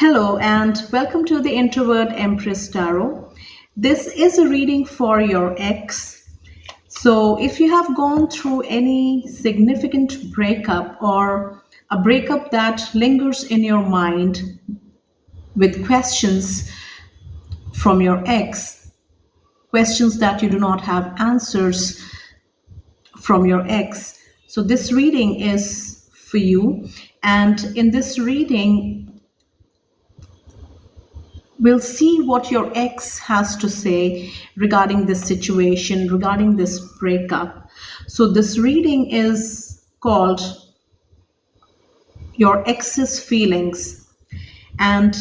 Hello and welcome to the Introvert Empress Tarot. This is a reading for your ex. So if you have gone through any significant breakup or a breakup that lingers in your mind with questions from your ex, questions that you do not have answers from your ex. So this reading is for you. And in this reading, we'll see what your ex has to say regarding this situation, regarding this breakup. So this reading is called Your Ex's Feelings. And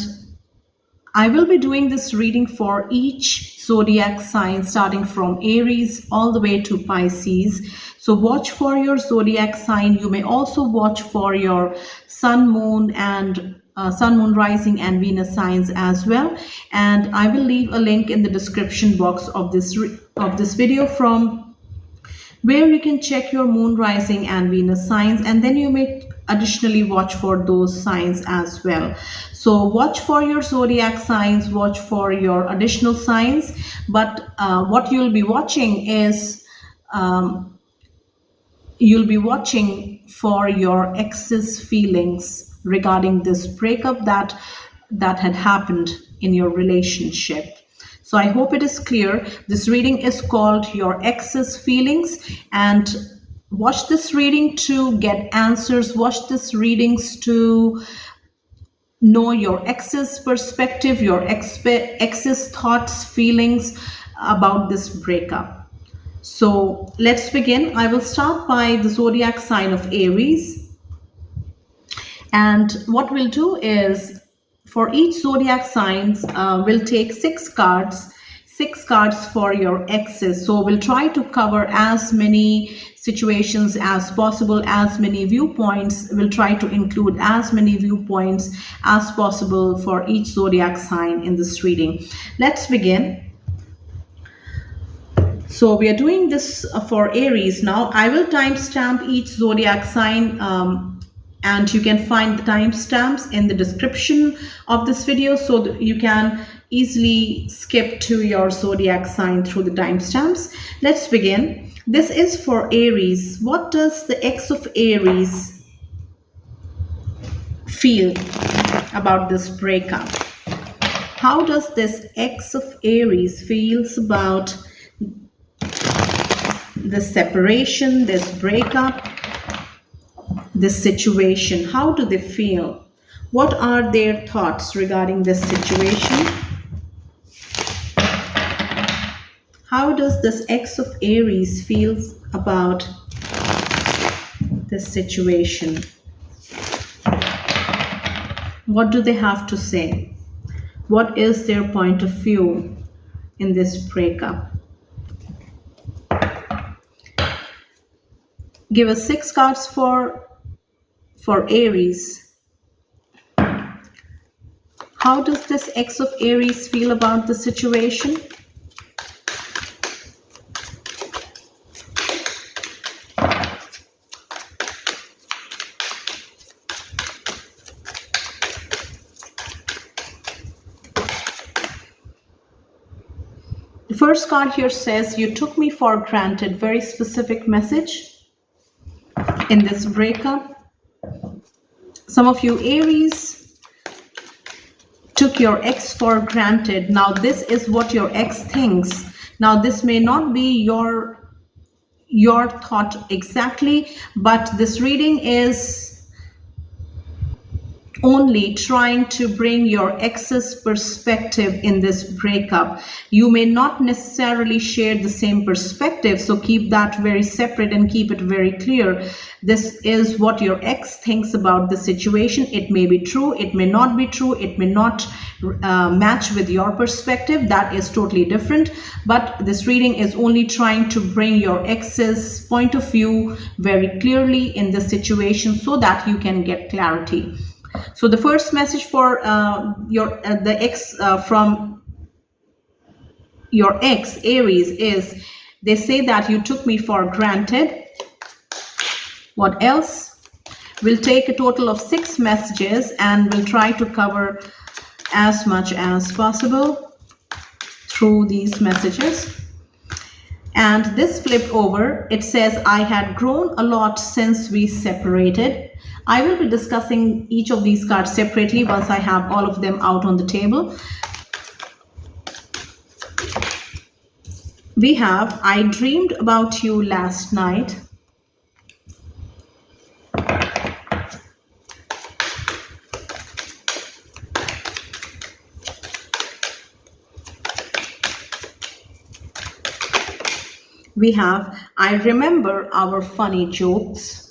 I will be doing this reading for each zodiac sign, starting from Aries all the way to Pisces. So watch for your zodiac sign. You may also watch for your sun, moon, and sun, moon, rising, and Venus signs as well. And I will leave a link in the description box of this video from where you can check your moon, rising, and Venus signs, and then you may additionally watch for those signs as well. So watch for your zodiac signs, watch for your additional signs, but what you'll be watching is you'll be watching for your ex's feelings regarding this breakup that had happened in your relationship. So I hope it is clear. This reading is called Your Ex's Feelings, and watch this reading to get answers. Watch this readings to know your ex's perspective, your ex's thoughts, feelings about this breakup. So let's begin. I will start by the zodiac sign of Aries. And what we'll do is, for each zodiac signs, we'll take six cards for your exes. So we'll try to cover as many situations as possible, as many viewpoints. We'll try to include as many viewpoints as possible for each zodiac sign in this reading. Let's begin. So we are doing this for Aries now. I will timestamp each zodiac sign, and you can find the timestamps in the description of this video, so that you can easily skip to your zodiac sign through the timestamps. Let's begin. This is for Aries. What does the ex of Aries feel about this breakup? How does this ex of Aries feels about this separation, this breakup, this situation? How do they feel? What are their thoughts regarding this situation? How does this ex of Aries feel about this situation? What do they have to say? What is their point of view in this breakup? Give us six cards for Aries. How does this ex of Aries feel about the situation? The first card here says, you took me for granted. Very specific message in this breakup. Some of you Aries took your ex for granted. Now this is what your ex thinks. Now this may not be your thought exactly, but this reading is only trying to bring your ex's perspective in this breakup. You may not necessarily share the same perspective, so keep that very separate and keep it very clear. This is what your ex thinks about the situation. It may be true, it may not be true, it may not match with your perspective. That is totally different. But this reading is only trying to bring your ex's point of view very clearly in the situation so that you can get clarity. So the first message for the ex from your ex Aries is, they say that you took me for granted. What else? We'll take a total of 6 messages and we'll try to cover as much as possible through these messages. And this flip over, it says, I had grown a lot since we separated. I will be discussing each of these cards separately once I have all of them out on the table. We have, I dreamed about you last night. We have, I remember our funny jokes.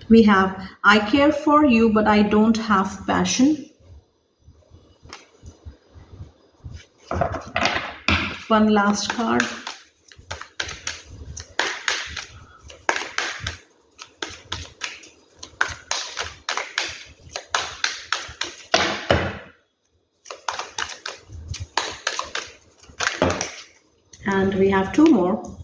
We have, I care for you, but I don't have passion. One last card. And we have two more.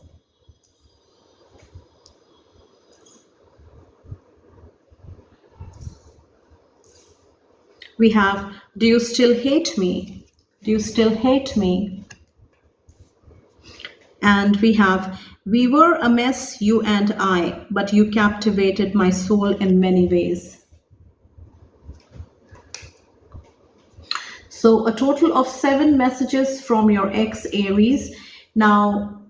We have, do you still hate me? Do you still hate me? And we have, we were a mess, you and I, but you captivated my soul in many ways. So a total of 7 messages from your ex, Aries. Now,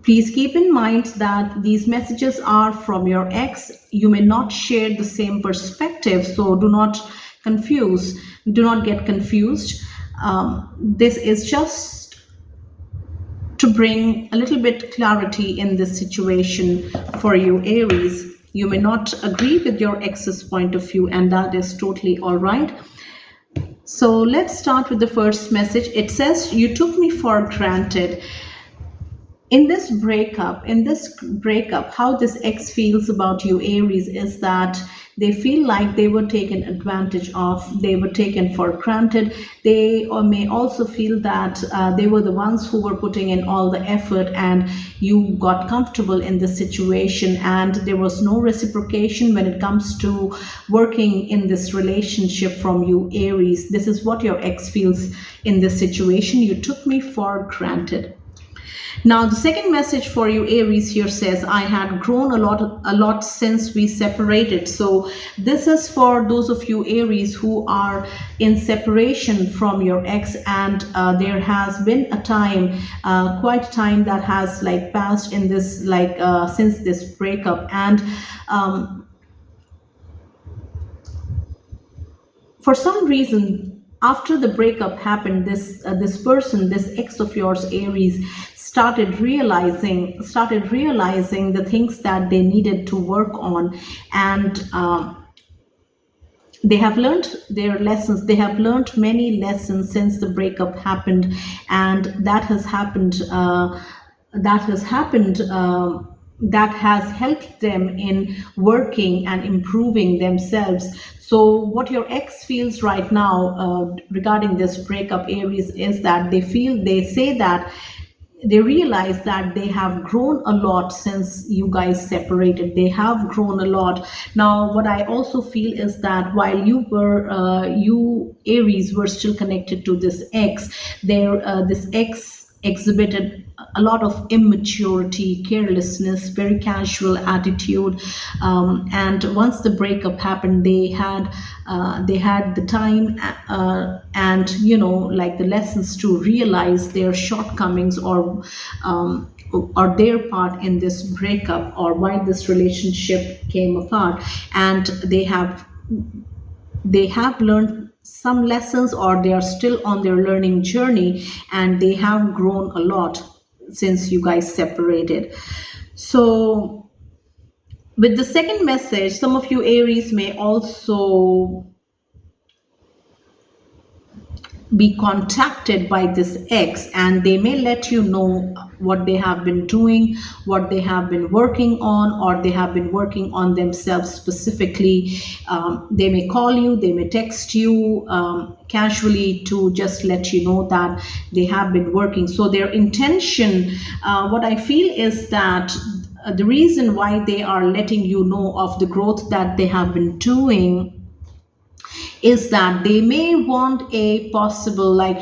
please keep in mind that these messages are from your ex. You may not share the same perspective, so do not get confused. This is just to bring a little bit clarity in this situation for you, Aries. You may not agree with your ex's point of view, and that is totally all right. So let's start with the first message. It says, you took me for granted. In this breakup, how this ex feels about you, Aries, is that they feel like they were taken advantage of, they were taken for granted. They may also feel that they were the ones who were putting in all the effort and you got comfortable in the situation, and there was no reciprocation when it comes to working in this relationship from you, Aries. This is what your ex feels in this situation. You took me for granted. Now, the second message for you, Aries, here says, I had grown a lot since we separated. So this is for those of you, Aries, who are in separation from your ex, and there has been a time, quite a time that has passed in this, since this breakup. And for some reason, after the breakup happened, this person, this ex of yours, Aries, started realizing the things that they needed to work on, and they have learned their lessons. They have learned many lessons since the breakup happened, and that has helped them in working and improving themselves. So what your ex feels right now regarding this breakup, Aries, is that they realize that they have grown a lot since you guys separated. They have grown a lot. Now, what I also feel is that while you Aries were still connected to this ex, this ex exhibited a lot of immaturity, carelessness, very casual attitude, and once the breakup happened, they had the time and the lessons to realize their shortcomings or their part in this breakup, or why this relationship came apart, and they have learned some lessons, or they are still on their learning journey, and they have grown a lot since you guys separated. So with the second message, some of you Aries may also be contacted by this ex, and they may let you know what they have been doing, what they have been working on, or they have been working on themselves specifically. They may call you, they may text you casually to just let you know that they have been working. So their intention, what I feel is that the reason why they are letting you know of the growth that they have been doing is that they may want a possible, like,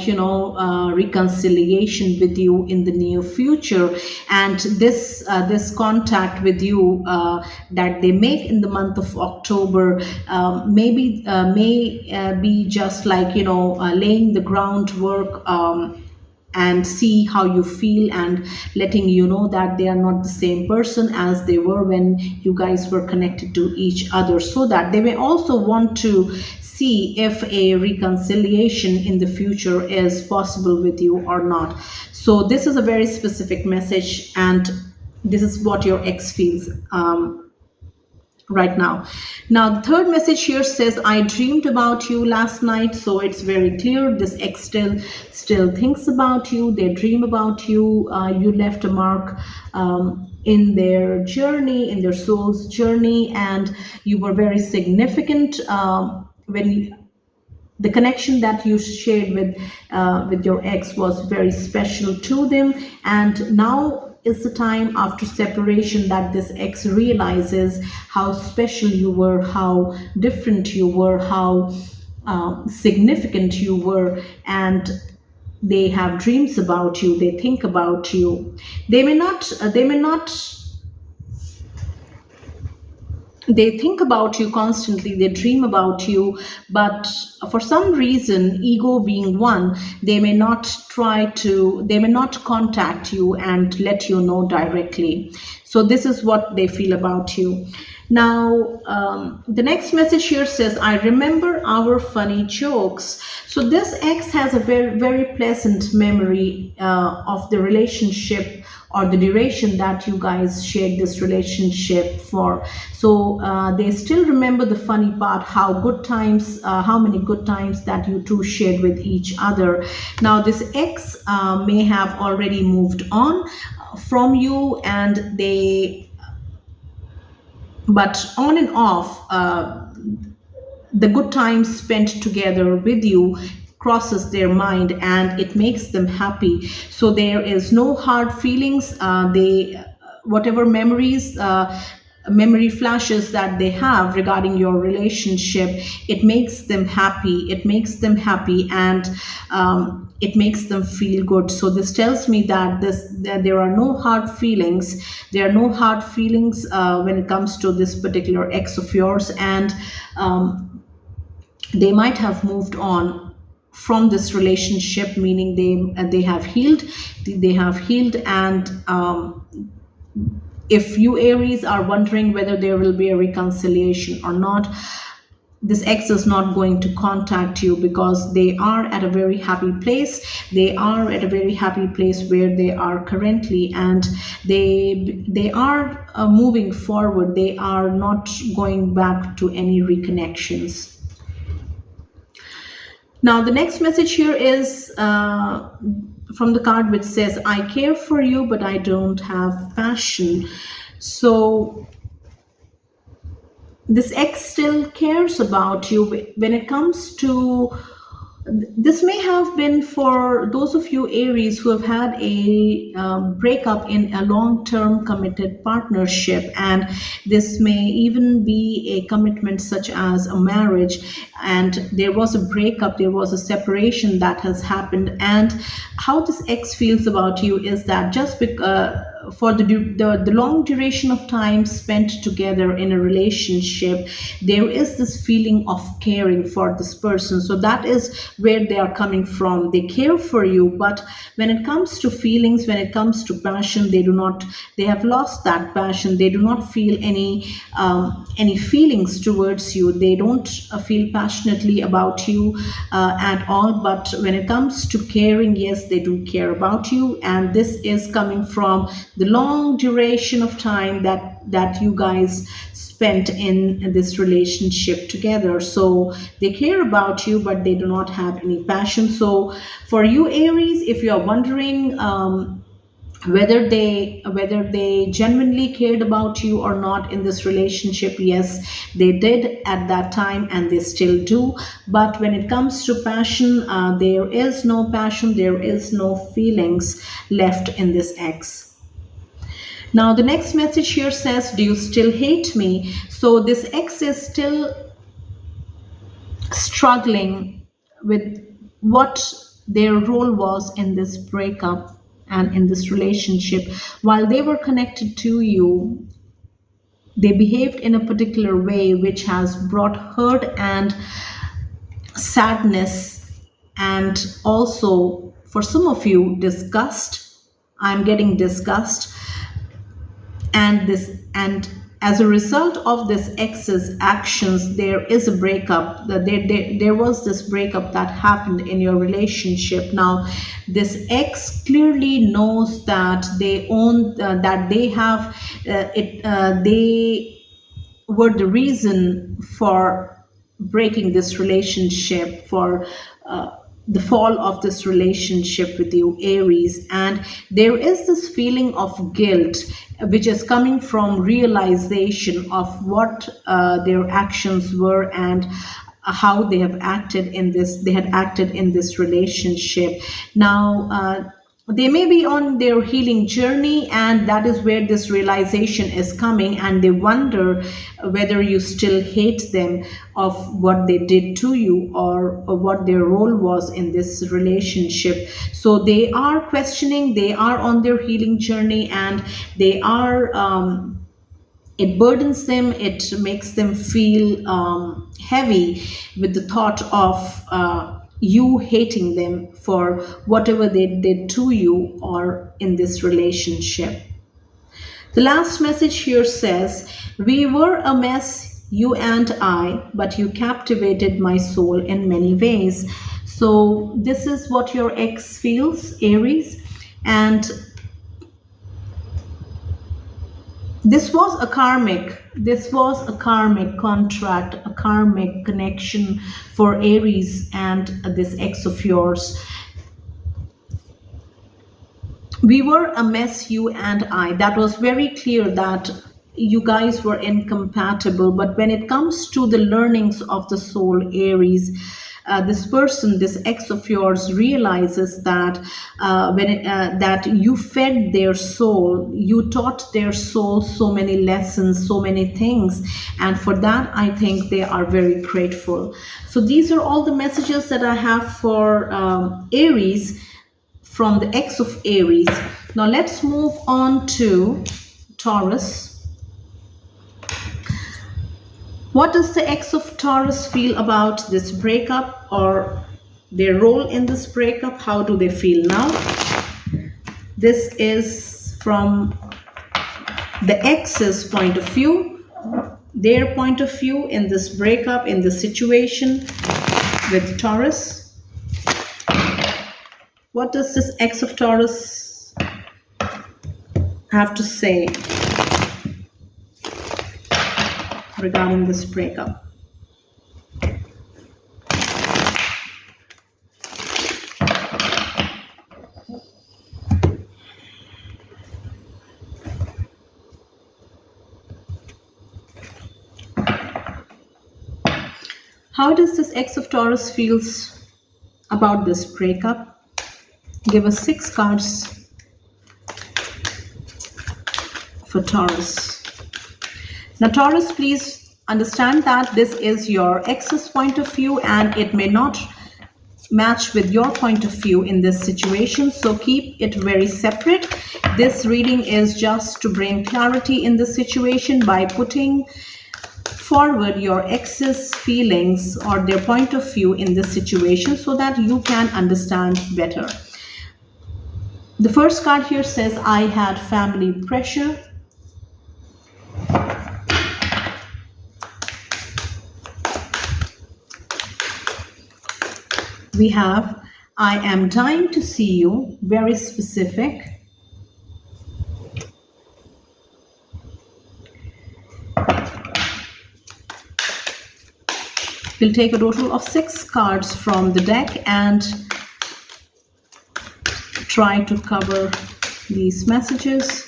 reconciliation with you in the near future. And this contact with you that they make in the month of October, may be just like, laying the groundwork, and see how you feel, and letting you know that they are not the same person as they were when you guys were connected to each other. So that they may also want to see if a reconciliation in the future is possible with you or not. So this is a very specific message, and this is what your ex feels right now. Now the third message here says, I dreamed about you last night. So it's very clear this ex still thinks about you, they dream about you. You left a mark in their journey, in their soul's journey, and you were very significant when the connection that you shared with your ex was very special to them. And now is the time after separation that this ex realizes how special you were, how different you were, how significant you were, and they have dreams about you, they think about you. They think about you constantly, they dream about you, but for some reason, ego being one, they may not contact you and let you know directly. So this is what they feel about you. Now, the next message here says, I remember our funny jokes. So this ex has a very, very pleasant memory of the relationship, or the duration that you guys shared this relationship for. So they still remember the funny part, how many good times that you two shared with each other. Now this ex may have already moved on from you, and but on and off, the good times spent together with you crosses their mind, and it makes them happy. So there is no hard feelings. Whatever memory flashes that they have regarding your relationship, it makes them happy, and it makes them feel good. So this tells me that there are no hard feelings. There are no hard feelings when it comes to this particular ex of yours, and they might have moved on from this relationship, meaning they have healed. And if you Aries are wondering whether there will be a reconciliation or not, this ex is not going to contact you, because they are at a very happy place. They are at a very happy place where they are currently, and they are moving forward. They are not going back to any reconnections. Now the next message here is from the card, which says, I care for you, but I don't have passion. So this ex still cares about you. When it comes to, this may have been for those of you Aries who have had a breakup in a long-term committed partnership, and this may even be a commitment such as a marriage, and there was a breakup, there was a separation that has happened. And how this ex feels about you is that just for the long duration of time spent together in a relationship, there is this feeling of caring for this person. So that is where they are coming from. They care for you, but when it comes to feelings, when it comes to passion, they have lost that passion. They do not feel any feelings towards you. They don't feel passionately about you at all. But when it comes to caring, yes, they do care about you, and this is coming from the long duration of time that you guys spent in this relationship together. So they care about you, but they do not have any passion. So for you, Aries, if you are wondering whether they genuinely cared about you or not in this relationship, yes, they did at that time, and they still do. But when it comes to passion, there is no passion, there is no feelings left in this ex. Now, the next message here says, do you still hate me? So this ex is still struggling with what their role was in this breakup and in this relationship. While they were connected to you, they behaved in a particular way which has brought hurt and sadness, and also for some of you, disgust. I'm getting disgust. And as a result of this ex's actions, there is a breakup. There was this breakup that happened in your relationship. Now, this ex clearly knows that they own that they have it. They were the reason for breaking this relationship, for the fall of this relationship with you, Aries. And there is this feeling of guilt which is coming from realization of what their actions were, and how they had acted in this relationship. Now, they may be on their healing journey, and that is where this realization is coming, and they wonder whether you still hate them of what they did to you, or what their role was in this relationship. So they are questioning, they are on their healing journey, and they are it burdens them, it makes them feel heavy with the thought of you hating them for whatever they did to you or in this relationship. The last message here says, we were a mess, you and I, but you captivated my soul in many ways. So this is what your ex feels, Aries, and this was a karmic contract, a karmic connection for Aries and this ex of yours. We were a mess, you and I. That was very clear that you guys were incompatible. But when it comes to the learnings of the soul, Aries, this person, this ex of yours, realizes that that you fed their soul, you taught their soul so many lessons, so many things, and for that I think they are very grateful. So these are all the messages that I have for Aries from the ex of Aries. Now let's move on to Taurus. What does the ex of Taurus feel about this breakup, or their role in this breakup? How do they feel now? This is from the ex's point of view, their point of view in this breakup, in this situation with Taurus. What does this ex of Taurus have to say regarding this breakup? How does this ex of Taurus feels about this breakup? Give us 6 cards for Taurus. Now, Taurus, please understand that this is your ex's point of view, and it may not match with your point of view in this situation, so keep it very separate. This reading is just to bring clarity in the situation by putting forward your ex's feelings or their point of view in this situation so that you can understand better. The first card here says, I had family pressure. We have, I am dying to see you, very specific. We'll take a total of 6 cards from the deck and try to cover these messages.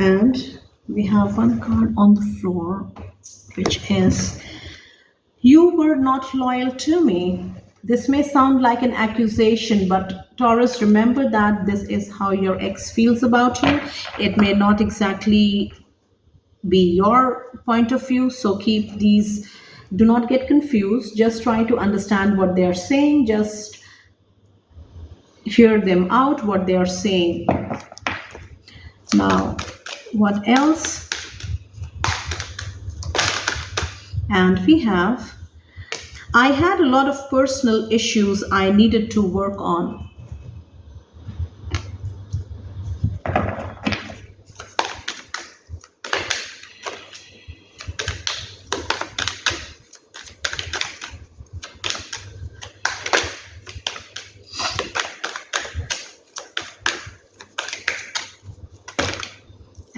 And we have one card on the floor, which is, you were not loyal to me. This may sound like an accusation, but Taurus, remember that this is how your ex feels about you. It may not exactly be your point of view, so keep these, do not get confused. Just try to understand what they are saying. Just hear them out, what they are saying. Now, what else? And we have, I had a lot of personal issues I needed to work on.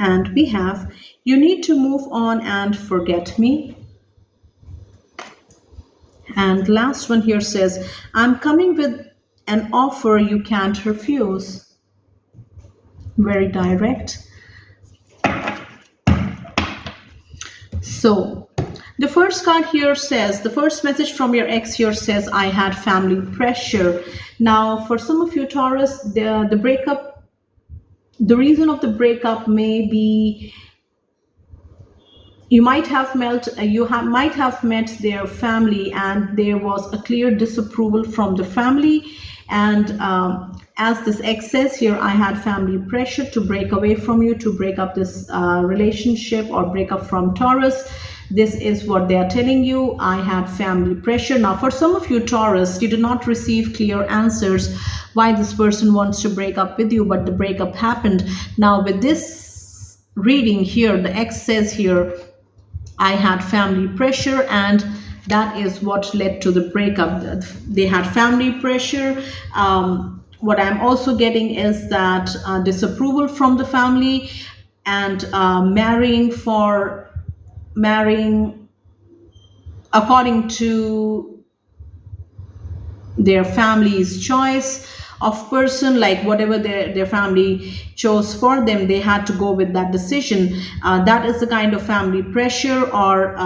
And we have, you need to move on and forget me. And last one here says, I'm coming with an offer you can't refuse. Very direct. So the first card here says, the first message from your ex here says, I had family pressure. Now, for some of you Taurus, the breakup, the reason of the breakup may be you might have met their family and there was a clear disapproval from the family, and as this ex says here, I had family pressure to break away from you, to break up this relationship or break up from Taurus. This is what they are telling you. I had family pressure. Now, for some of you Taurus, you did not receive clear answers why this person wants to break up with you, but the breakup happened. Now, with this reading here, the ex says here, I had family pressure, and that is what led to the breakup. They had family pressure. What I'm also getting is that disapproval from the family, and marrying according to their family's choice of person, like whatever their family chose for them, they had to go with that decision. That is the kind of family pressure, or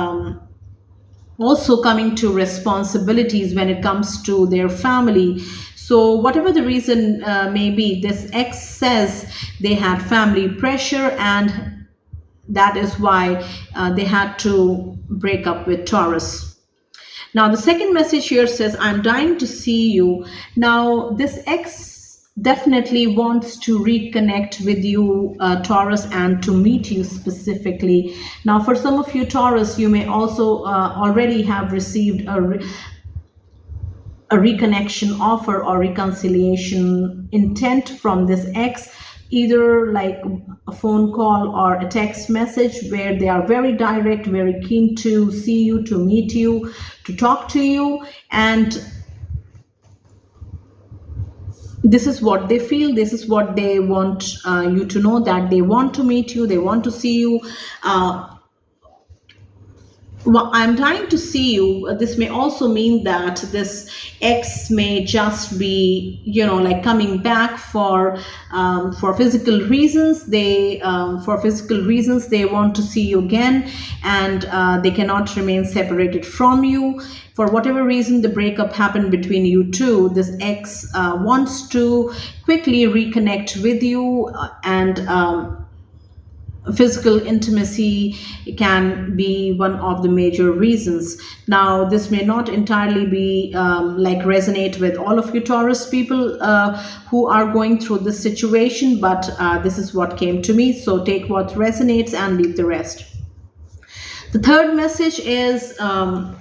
also coming to responsibilities when it comes to their family. So whatever the reason may be, this ex says they had family pressure, and that is why they had to break up with Taurus. Now, the second message here says, I'm dying to see you. Now, this ex definitely wants to reconnect with you, Taurus, and to meet you specifically. Now, for some of you Taurus, you may also already have received a reconnection offer or reconciliation intent from this ex, either like a phone call or a text message where they are very direct, very keen to see you, to meet you, to talk to you, and this is what they feel, this is what they want you to know, that they want to meet you, they want to see you. Well, I'm trying to see you. This may also mean that this ex may just be, like coming back for physical reasons. For physical reasons, they want to see you again, and they cannot remain separated from you. For whatever reason, the breakup happened between you two. This ex wants to quickly reconnect with you, and physical intimacy can be one of the major reasons. Now, this may not entirely be like resonate with all of you Taurus people who are going through this situation, but this is what came to me. So take what resonates and leave the rest. The third message is from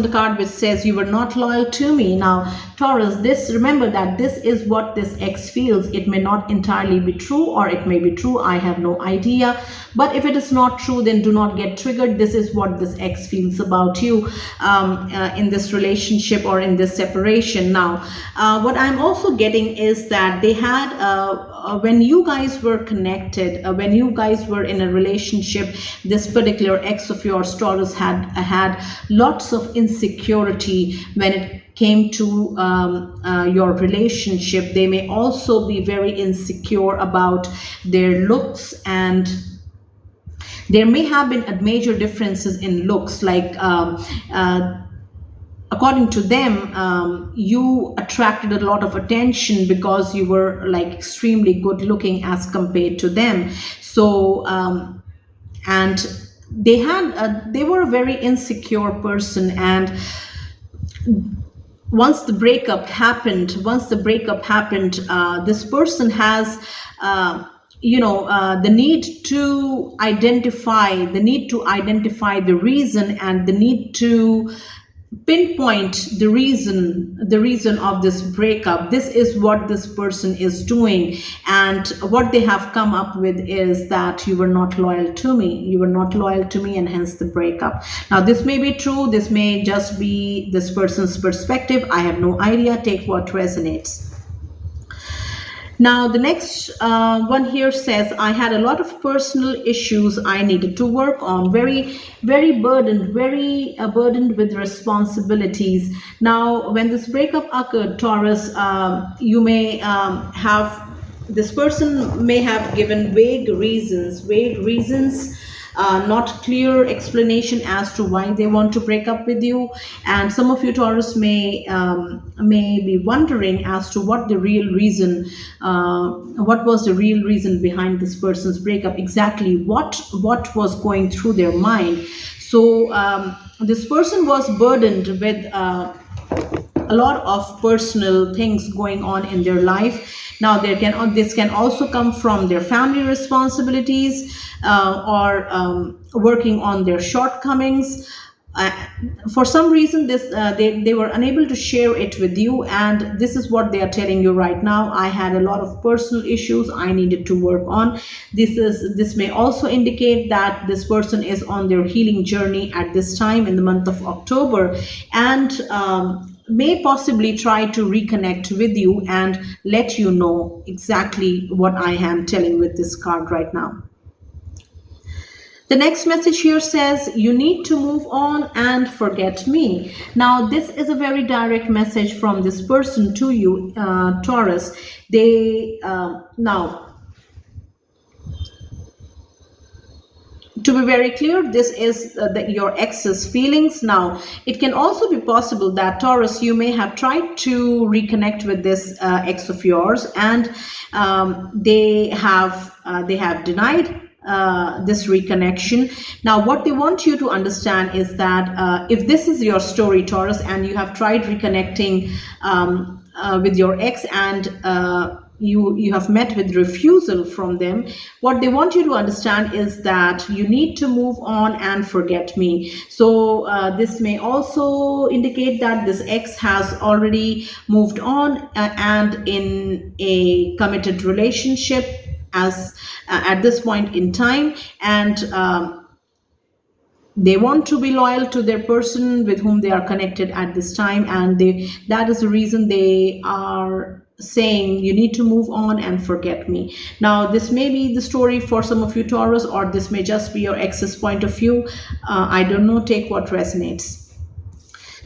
the card which says you were not loyal to me. Now, Taurus, remember that this is what this ex feels. It may not entirely be true, or it may be true. I have no idea. But if it is not true, then do not get triggered. This is what this ex feels about you in this relationship or in this separation. Now, what I'm also getting is that they had when you guys were connected, when you guys were in a relationship, this particular ex of yours, Taurus, had lots of insecurity when it came to your relationship. They may also be very insecure about their looks, and there may have been major differences in looks, like according to them, you attracted a lot of attention because you were like extremely good looking as compared to them. So and they were a very insecure person, and once the breakup happened, this person has the need to identify the reason, and the need to pinpoint the reason of this breakup. This is what this person is doing, and what they have come up with is that you were not loyal to me, and hence the breakup. Now, this may be true, this may just be this person's perspective. I have no idea. Take what resonates. Now, the next one here says, I had a lot of personal issues I needed to work on. Very, very burdened, burdened with responsibilities. Now, when this breakup occurred, Taurus, you may this person may have given vague reasons, not clear explanation as to why they want to break up with you. And some of you Taurus may be wondering as to what the real reason, what was the real reason behind this person's breakup, exactly what was going through their mind. So this person was burdened with a lot of personal things going on in their life. Now, this can also come from their family responsibilities, or working on their shortcomings. For some reason, they were unable to share it with you, and this is what they are telling you right now. I had a lot of personal issues I needed to work on. This may also indicate that this person is on their healing journey at this time in the month of October, and may possibly try to reconnect with you and let you know exactly what I am telling with this card right now. The next message here says, you need to move on and forget me. Now, this is a very direct message from this person to you, Taurus. Now, to be very clear, this is your ex's feelings. Now, it can also be possible that Taurus, you may have tried to reconnect with this ex of yours, and they have denied this reconnection. Now, what they want you to understand is that if this is your story, Taurus, and you have tried reconnecting with your ex, and you have met with refusal from them, what they want you to understand is that you need to move on and forget me. So this may also indicate that this ex has already moved on and in a committed relationship as at this point in time, and they want to be loyal to their person with whom they are connected at this time, and that is the reason they are saying you need to move on and forget me. Now, this may be the story for some of you Taurus, or this may just be your ex's point of view. I don't know, take what resonates.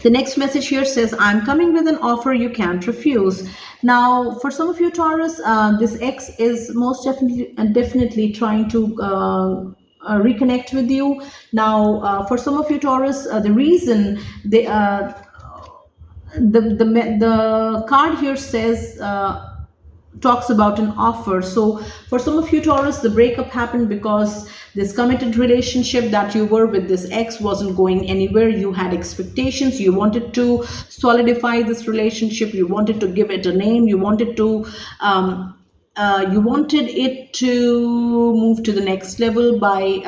The next message here says, I'm coming with an offer you can't refuse. Now, for some of you Taurus, this ex is most definitely trying to reconnect with you. Now, for some of you Taurus, the reason they the card here says, talks about an offer. So for some of you Taurus, the breakup happened because this committed relationship that you were with this ex wasn't going anywhere. You had expectations, you wanted to solidify this relationship, you wanted to give it a name, you wanted to you wanted it to move to the next level by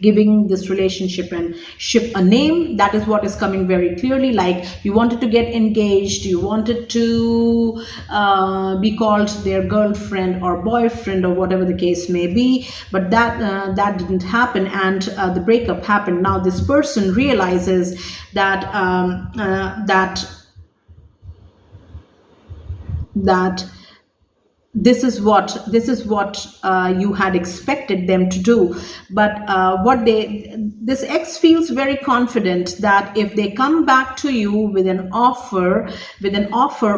giving this relationship and ship a name. That is what is coming very clearly. Like, you wanted to get engaged, you wanted to be called their girlfriend or boyfriend or whatever the case may be, but that didn't happen, and the breakup happened. Now this person realizes that that this is what you had expected them to do, but this ex feels very confident that if they come back to you with an offer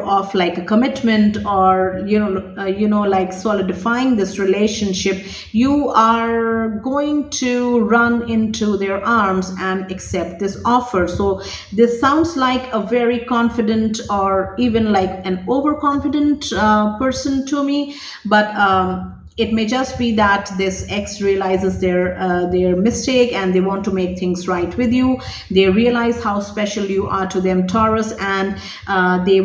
of like a commitment, or like solidifying this relationship, you are going to run into their arms and accept this offer. So this sounds like a very confident, or even like an overconfident person to me, but it may just be that this ex realizes their mistake, and they want to make things right with you. They realize how special you are to them, Taurus, and they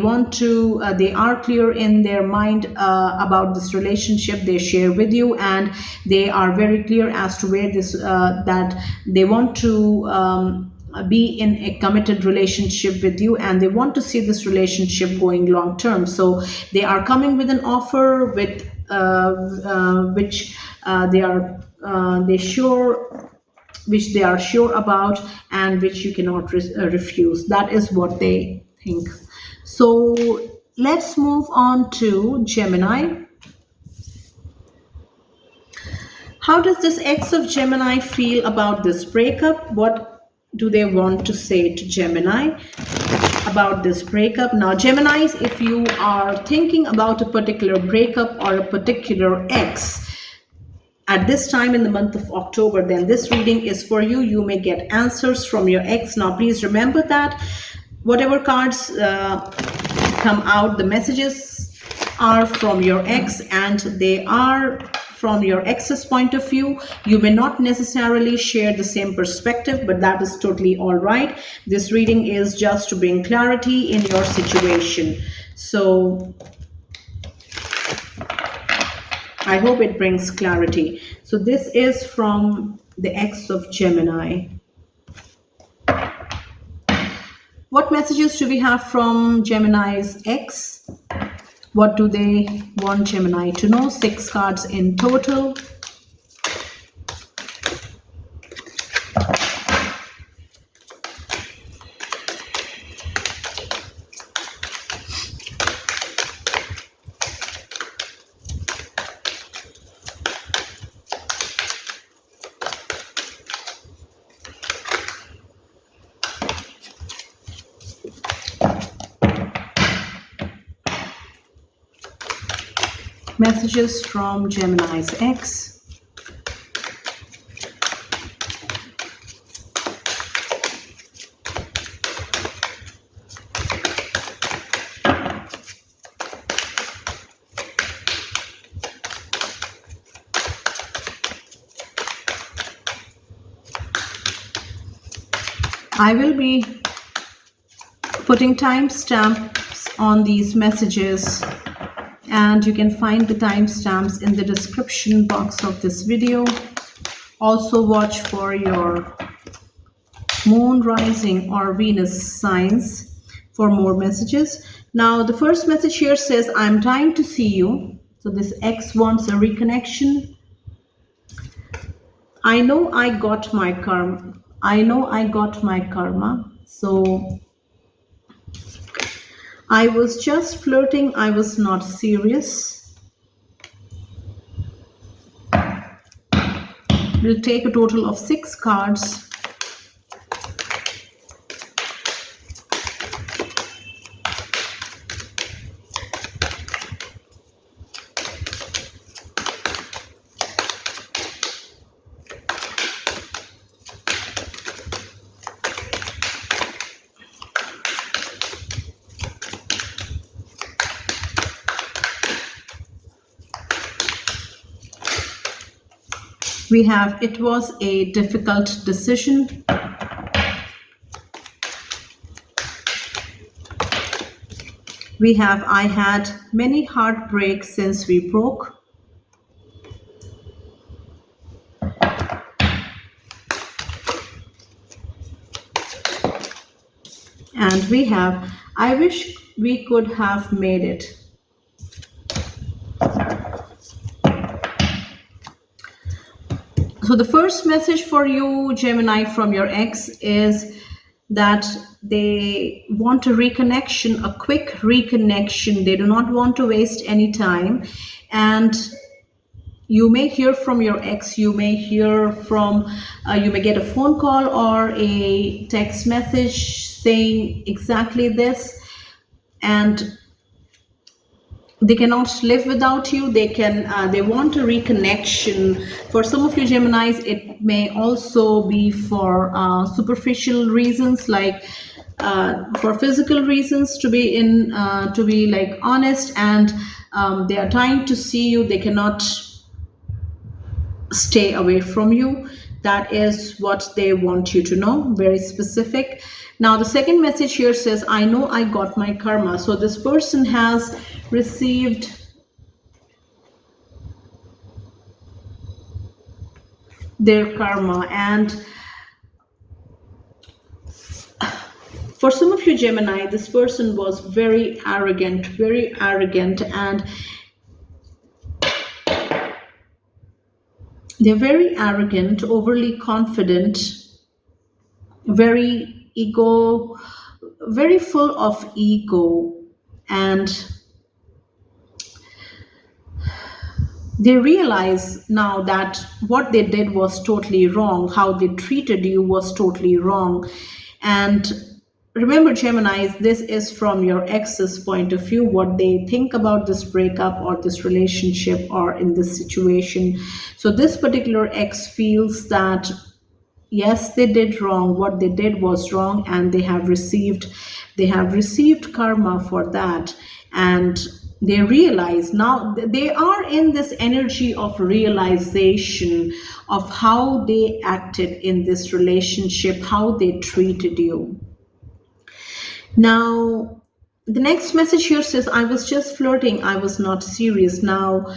are clear in their mind about this relationship they share with you, and they are very clear as to where that they want to be in a committed relationship with you, and they want to see this relationship going long term. So they are coming with an offer with which they are sure about, and which you cannot refuse. That is what they think. So let's move on to Gemini. How does this ex of Gemini feel about this breakup? What do they want to say to Gemini about this breakup? Now, Geminis, if you are thinking about a particular breakup or a particular ex at this time in the month of October, then this reading is for you. You may get answers from your ex. Now, please remember that whatever cards come out, the messages are from your ex, and they are from your ex's point of view. You may not necessarily share the same perspective, but that is totally all right. This reading is just to bring clarity in your situation. So I hope it brings clarity. So this is from the ex of Gemini. What messages do we have from Gemini's ex? What do they want Gemini to know? 6 cards in total. Messages from Gemini's ex. I will be putting timestamps on these messages, and you can find the timestamps in the description box of this video. Also watch for your moon, rising, or Venus signs for more messages. Now, the first message here says, I'm dying to see you. So this ex wants a reconnection. I know I got my karma. So I was just flirting, I was not serious. We'll take a total of 6 cards. We have, it was a difficult decision. We have, I had many heartbreaks since we broke. And we have, I wish we could have made it. So the first message for you, Gemini, from your ex is that they want a reconnection, a quick reconnection. They do not want to waste any time. And you may hear from your ex, you may hear from, you may get a phone call or a text message saying exactly this. And they cannot live without you. They want a reconnection. For some of you Geminis, it may also be for superficial reasons, like for physical reasons, to be like honest, and they are trying to see you. They cannot stay away from you. That is what they want you to know, very specific. Now the second message here says, I know I got my karma. So this person has received their karma. And for some of you Gemini, this person was very arrogant, and they're very arrogant, overly confident, very ego, very full of ego. And they realize now that what they did was totally wrong. How they treated you was totally wrong. And remember, Geminis, this is from your ex's point of view, what they think about this breakup or this relationship or in this situation. So this particular ex feels that yes, they did wrong. What they did was wrong, and they have received karma for that. And they realize now, they are in this energy of realization of how they acted in this relationship, how they treated you. Now, the next message here says, I was just flirting, I was not serious. Now,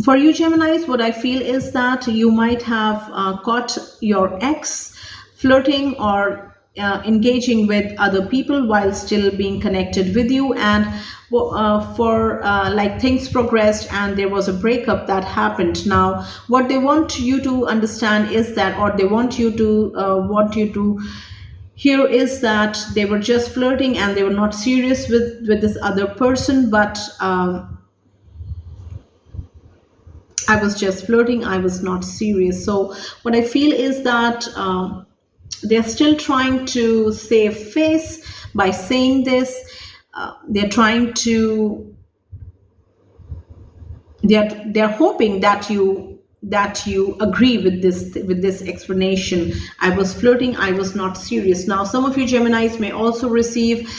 for you Geminis, what I feel is that you might have caught your ex flirting or engaging with other people while still being connected with you, and like things progressed and there was a breakup that happened. Now what they want you to understand is that, or they want you to hear, is that they were just flirting and they were not serious with this other person, but I was just flirting, I was not serious. So what I feel is that they're still trying to save face by saying this. They're hoping that you agree with this explanation. I was flirting, I was not serious. Now some of you Geminis may also receive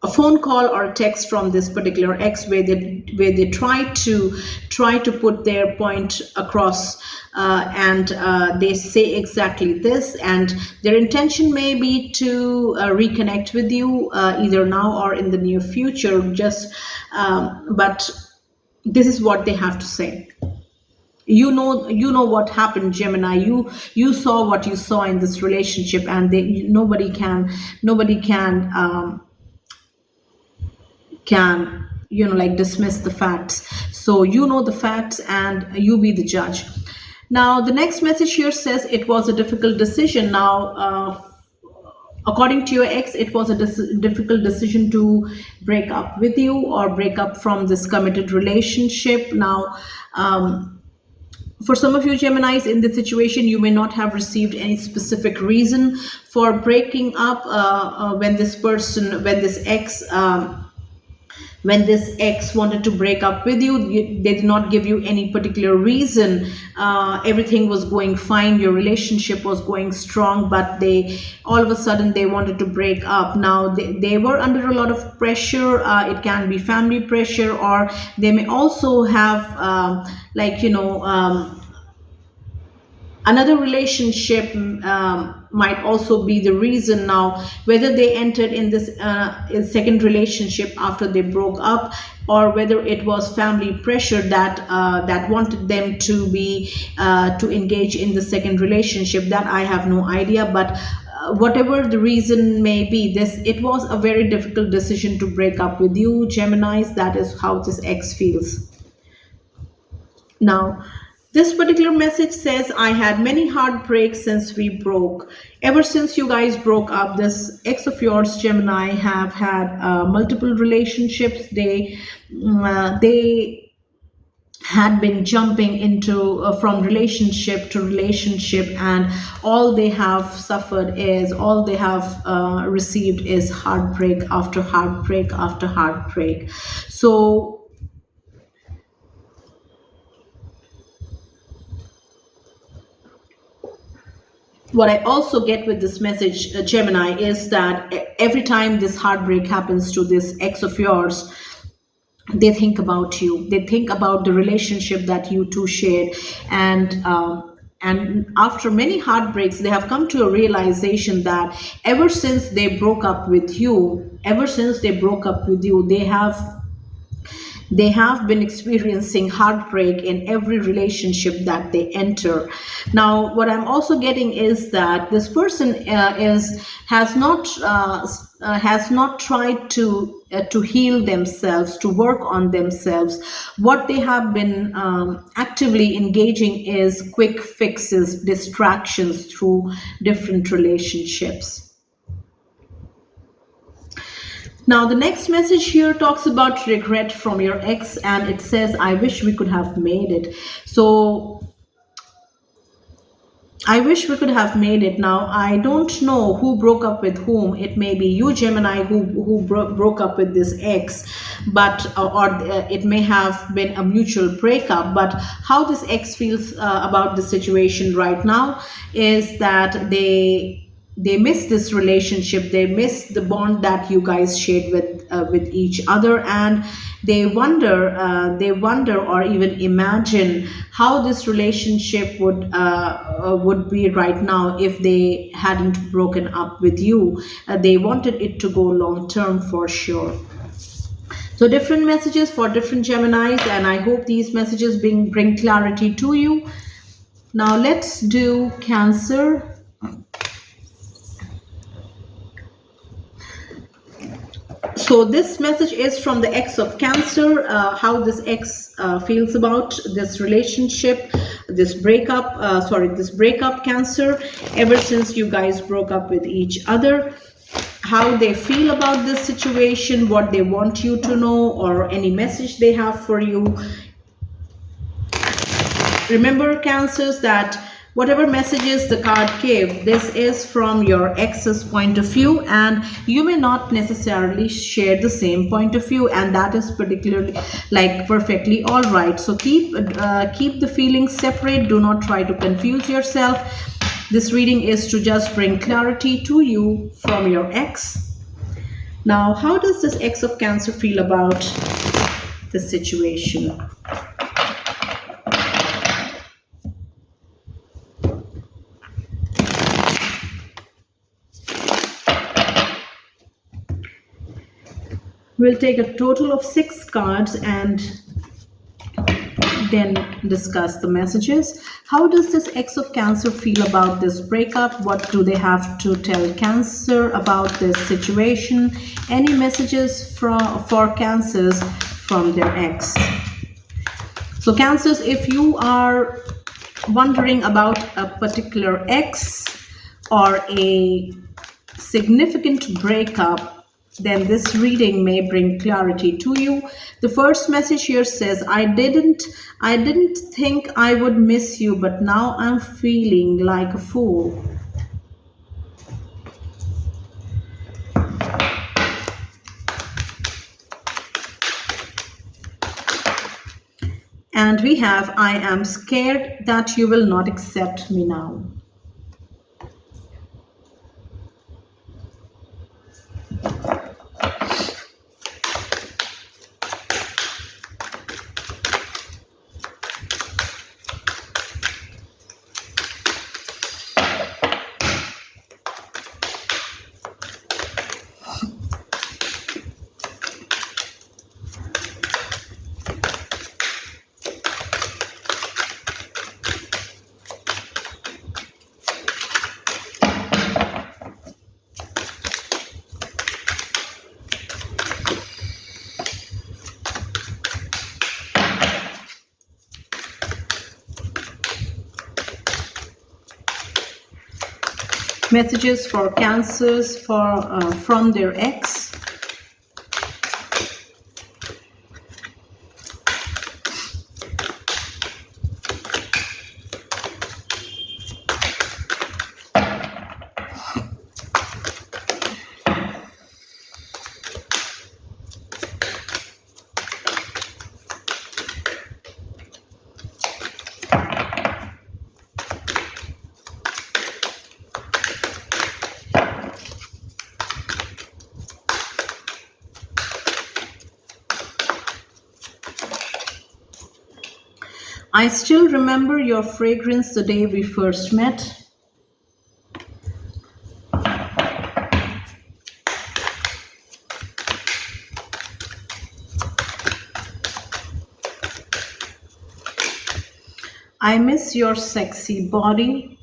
a phone call or a text from this particular ex where they try to put their point across, and they say exactly this, and their intention may be to reconnect with you either now or in the near future, but this is what they have to say. You know what happened, Gemini. You saw what you saw in this relationship, and nobody can like dismiss the facts. So you know the facts and you be the judge. Now, the next message here says it was a difficult decision. Now, according to your ex, it was a difficult decision to break up with you or break up from this committed relationship. Now, for some of you Geminis in this situation, you may not have received any specific reason for breaking up when this ex wanted to break up with you. They did not give you any particular reason. Everything was going fine, your relationship was going strong, but they all of a sudden they wanted to break up. Now they were under a lot of pressure. It can be family pressure, or they may also have another relationship might also be the reason. Now, whether they entered in this second relationship after they broke up, or whether it was family pressure that wanted them to engage in the second relationship, that I have no idea. But whatever the reason may be, it was a very difficult decision to break up with you, Geminis. That is how this ex feels. Now, this particular message says, I had many heartbreaks since we broke. Ever since you guys broke up, this ex of yours, Gemini, have had multiple relationships. They had been jumping into from relationship to relationship, and all they have received is heartbreak after heartbreak after heartbreak. So what I also get with this message, Gemini, is that every time this heartbreak happens to this ex of yours, they think about you. They think about the relationship that you two shared, and after many heartbreaks, they have come to a realization that ever since they broke up with you, they have been experiencing heartbreak in every relationship that they enter. Now, what I'm also getting is that this person has not tried to heal themselves, to work on themselves. What they have been actively engaging is quick fixes, distractions through different relationships. Now, the next message here talks about regret from your ex, and it says, I wish we could have made it. So, I wish we could have made it. Now, I don't know who broke up with whom. It may be you, Gemini, who broke up with this ex, but it may have been a mutual breakup. But how this ex feels about the situation right now is that they miss this relationship. They miss the bond that you guys shared with each other, and they wonder or even imagine how this relationship would be right now if they hadn't broken up with you. They wanted it to go long term for sure. So different messages for different Geminis, and I hope these messages bring clarity to you. Now let's do Cancer. So this message is from the ex of Cancer, how this ex feels about this relationship, this breakup, Cancer, ever since you guys broke up with each other, how they feel about this situation, what they want you to know, or any message they have for you. Remember, Cancers, that whatever messages the card gave, this is from your ex's point of view, and you may not necessarily share the same point of view, and that is perfectly all right. So keep the feelings separate. Do not try to confuse yourself. This reading is to just bring clarity to you from your ex. Now, how does this ex of Cancer feel about the situation? We'll take a total of 6 cards and then discuss the messages. How does this ex of Cancer feel about this breakup? What do they have to tell Cancer about this situation? Any messages for Cancers from their ex? So Cancers, if you are wondering about a particular ex or a significant breakup, then this reading may bring clarity to you. The first message here says, I didn't think I would miss you, but now I'm feeling like a fool. And we have, I am scared that you will not accept me now. Messages for Cancers from their ex. I still remember your fragrance the day we first met. I miss your sexy body.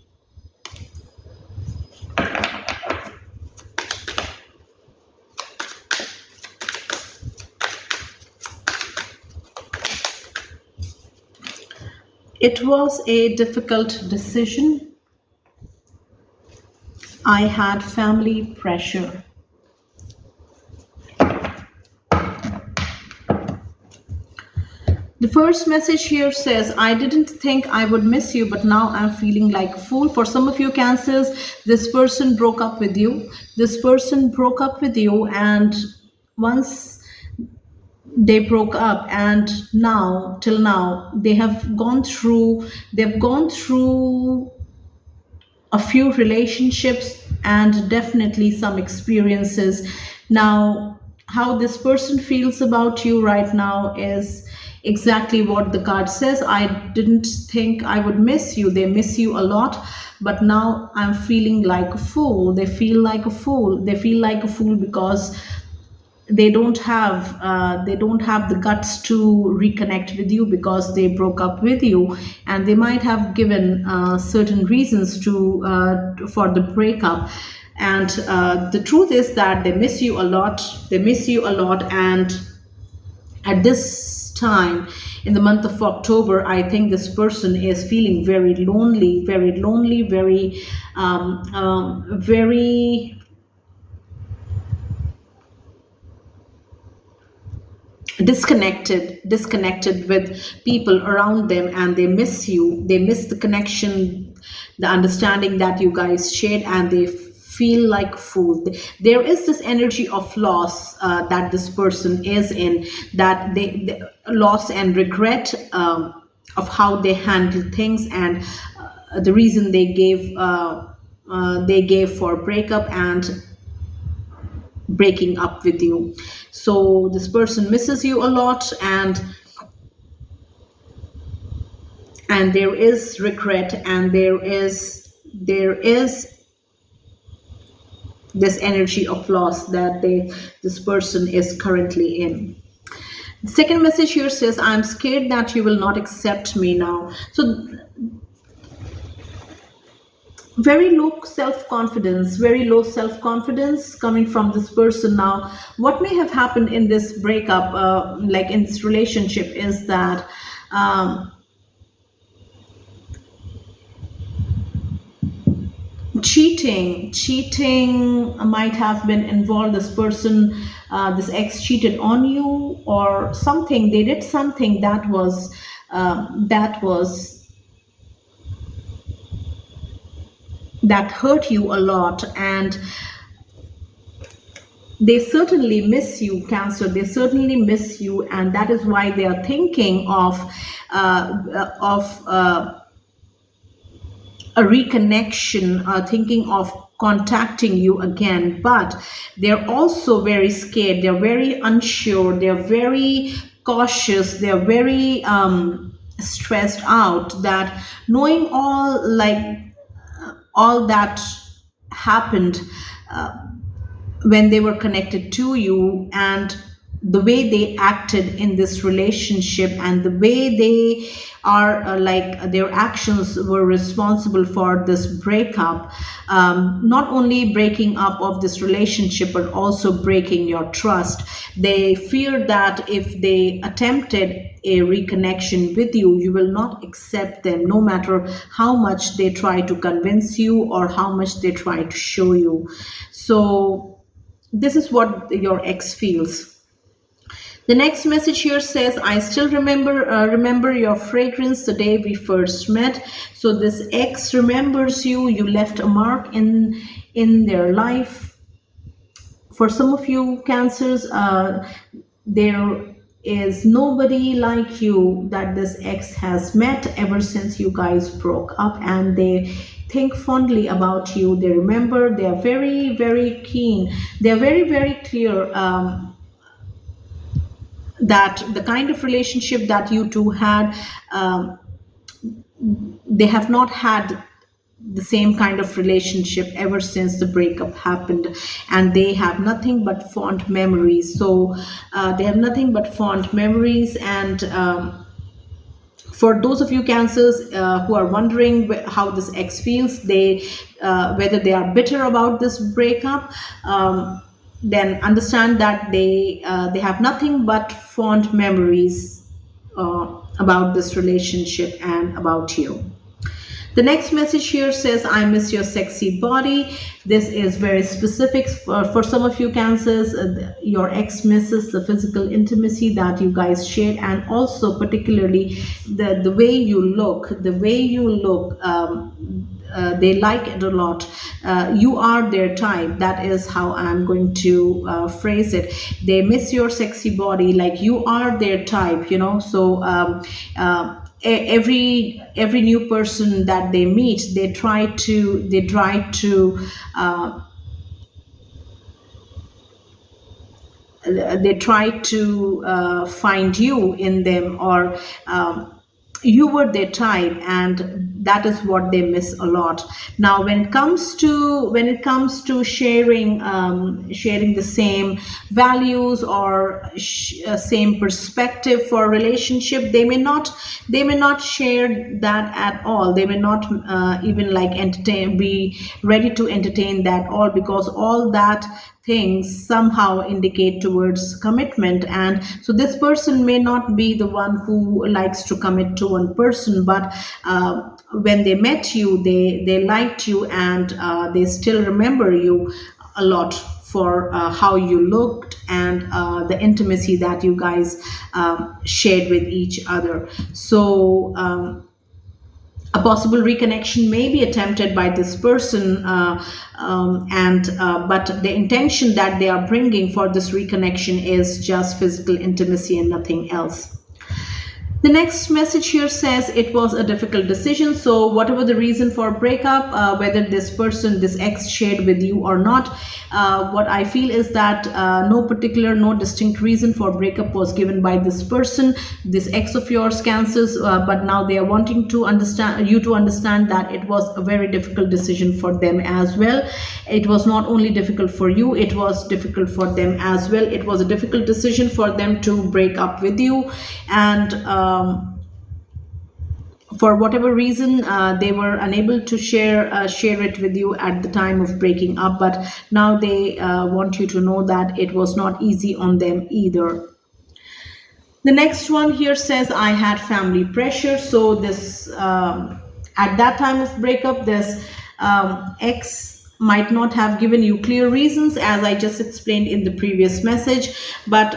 It was a difficult decision. I had family pressure. The first message here says, I didn't think I would miss you, but now I'm feeling like a fool. For some of you Cancers, this person broke up with you. This person broke up with you, and once they broke up, and now till now they've gone through a few relationships and definitely some experiences. Now how this person feels about you right now is exactly what the card says. I didn't think I would miss you. They miss you a lot, but now I'm feeling like a fool. They feel like a fool. They feel like a fool because they don't have the guts to reconnect with you because they broke up with you, and they might have given certain reasons to for the breakup. And the truth is that they miss you a lot. They miss you a lot, and at this time in the month of October, I think this person is feeling very lonely, very disconnected with people around them, and they miss you. They miss the connection, the understanding that you guys shared, and they feel like a fool. There is this energy of loss that this person is in, that they loss and regret of how they handle things, and the reason they gave for breakup and breaking up with you. So this person misses you a lot, and there is regret, and there is this energy of loss that this person is currently in. The second message here says, I'm scared that you will not accept me now. So very low self-confidence coming from this person. Now what may have happened in this breakup, like in this relationship, is that Cheating might have been involved. This person, this ex cheated on you, or something. They did something that was that hurt you a lot, and they certainly miss you, Cancer. They certainly miss you, and that is why they are thinking of a reconnection, thinking of contacting you again. But they're also very scared. They're very unsure. They're very cautious. They're very stressed out, that knowing all that happened when they were connected to you, and the way they acted in this relationship, and the way they are their actions were responsible for this breakup, not only breaking up of this relationship but also breaking your trust. They fear that if they attempted a reconnection with you, you will not accept them, no matter how much they try to convince you or how much they try to show you. So this is what your ex feels. The next message here says, I still remember your fragrance the day we first met. So this ex remembers you. You left a mark in their life. For some of you Cancers, there is nobody like you that this ex has met ever since you guys broke up, and they think fondly about you. They remember. They are very, very keen. They are very, very clear that the kind of relationship that you two had, they have not had the same kind of relationship ever since the breakup happened, and they have nothing but fond memories. So they have nothing but fond memories. And for those of you Cancers who are wondering how this ex feels, whether they are bitter about this breakup, then understand that they have nothing but fond memories about this relationship and about you. The next message here says, I miss your sexy body. This is very specific for some of you Cancers. Your ex misses the physical intimacy that you guys shared, and also particularly the way you look. They like it a lot. You are their type. That is how I'm going to phrase it. They miss your sexy body, like you are their type, So every new person that they meet, they try to find you in them, or you were their type, and that is what they miss a lot. Now when it comes to sharing the same values or same perspective for a relationship, they may not share that at all. They may not even be ready to entertain that all, because all that things somehow indicate towards commitment. And so this person may not be the one who likes to commit to one person, but when they met you, they liked you, and they still remember you a lot for how you looked and the intimacy that you guys shared with each other. So a possible reconnection may be attempted by this person, but the intention that they are bringing for this reconnection is just physical intimacy and nothing else. The next message here says, it was a difficult decision. So whatever the reason for breakup, whether this ex shared with you or not, what I feel is that no distinct reason for breakup was given by this person, this ex of yours, Cancers, but now they are wanting to understand that it was a very difficult decision for them as well. It was not only difficult for you, it was difficult for them as well. It was a difficult decision for them to break up with you, and for whatever reason they were unable to share it with you at the time of breaking up, but now they want you to know that it was not easy on them either. The next one here says, I had family pressure. So this at that time of breakup, this X might not have given you clear reasons, as I just explained in the previous message, but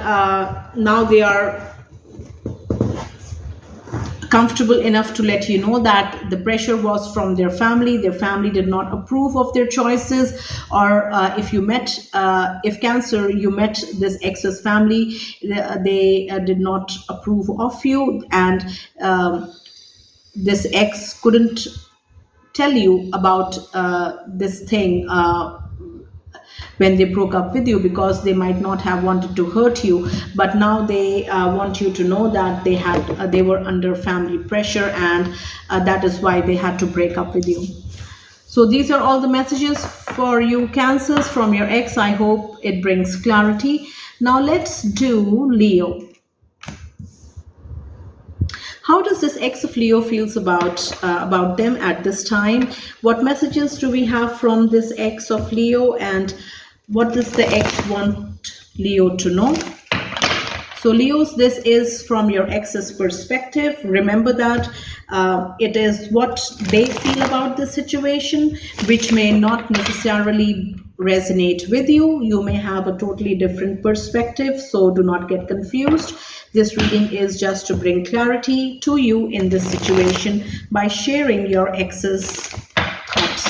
now they are comfortable enough to let you know that the pressure was from their family. Their family did not approve of their choices, or if Cancer, you met this ex's family, they did not approve of you, and this ex couldn't tell you about this thing when they broke up with you, because they might not have wanted to hurt you, but now they want you to know that they were under family pressure, and that is why they had to break up with you. So these are all the messages for you Cancers from your ex. I hope it brings clarity. Now let's do Leo. How does this ex of Leo feels about them at this time? What messages do we have from this ex of Leo, and what does the ex want Leo to know? So Leos, this is from your ex's perspective. Remember that it is what they feel about the situation, which may not necessarily resonate with you. You may have a totally different perspective, so do not get confused. This reading is just to bring clarity to you in this situation by sharing your ex's thoughts.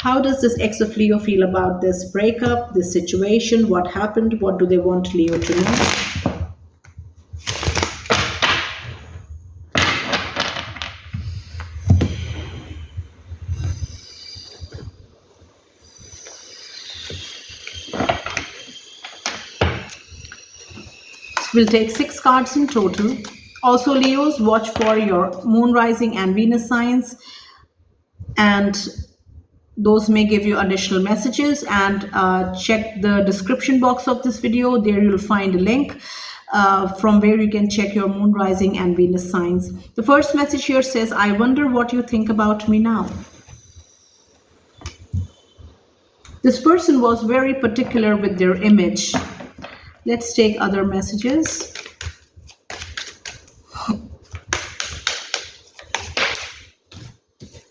How does this ex of Leo feel about this breakup, this situation? What happened? What do they want Leo to know? We'll take 6 cards in total. Also, Leos, watch for your moon, rising, and Venus signs, and those may give you additional messages. And check the description box of this video. There you'll find a link from where you can check your moon, rising, and Venus signs. The first message here says, I wonder what you think about me now. This person was very particular with their image. Let's take other messages.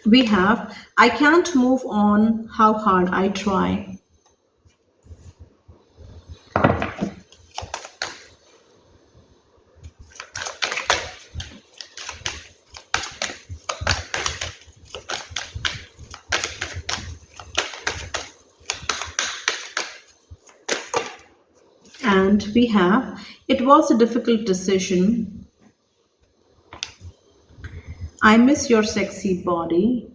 We have, I can't move on how hard I try. And we have, it was a difficult decision. I miss your sexy body.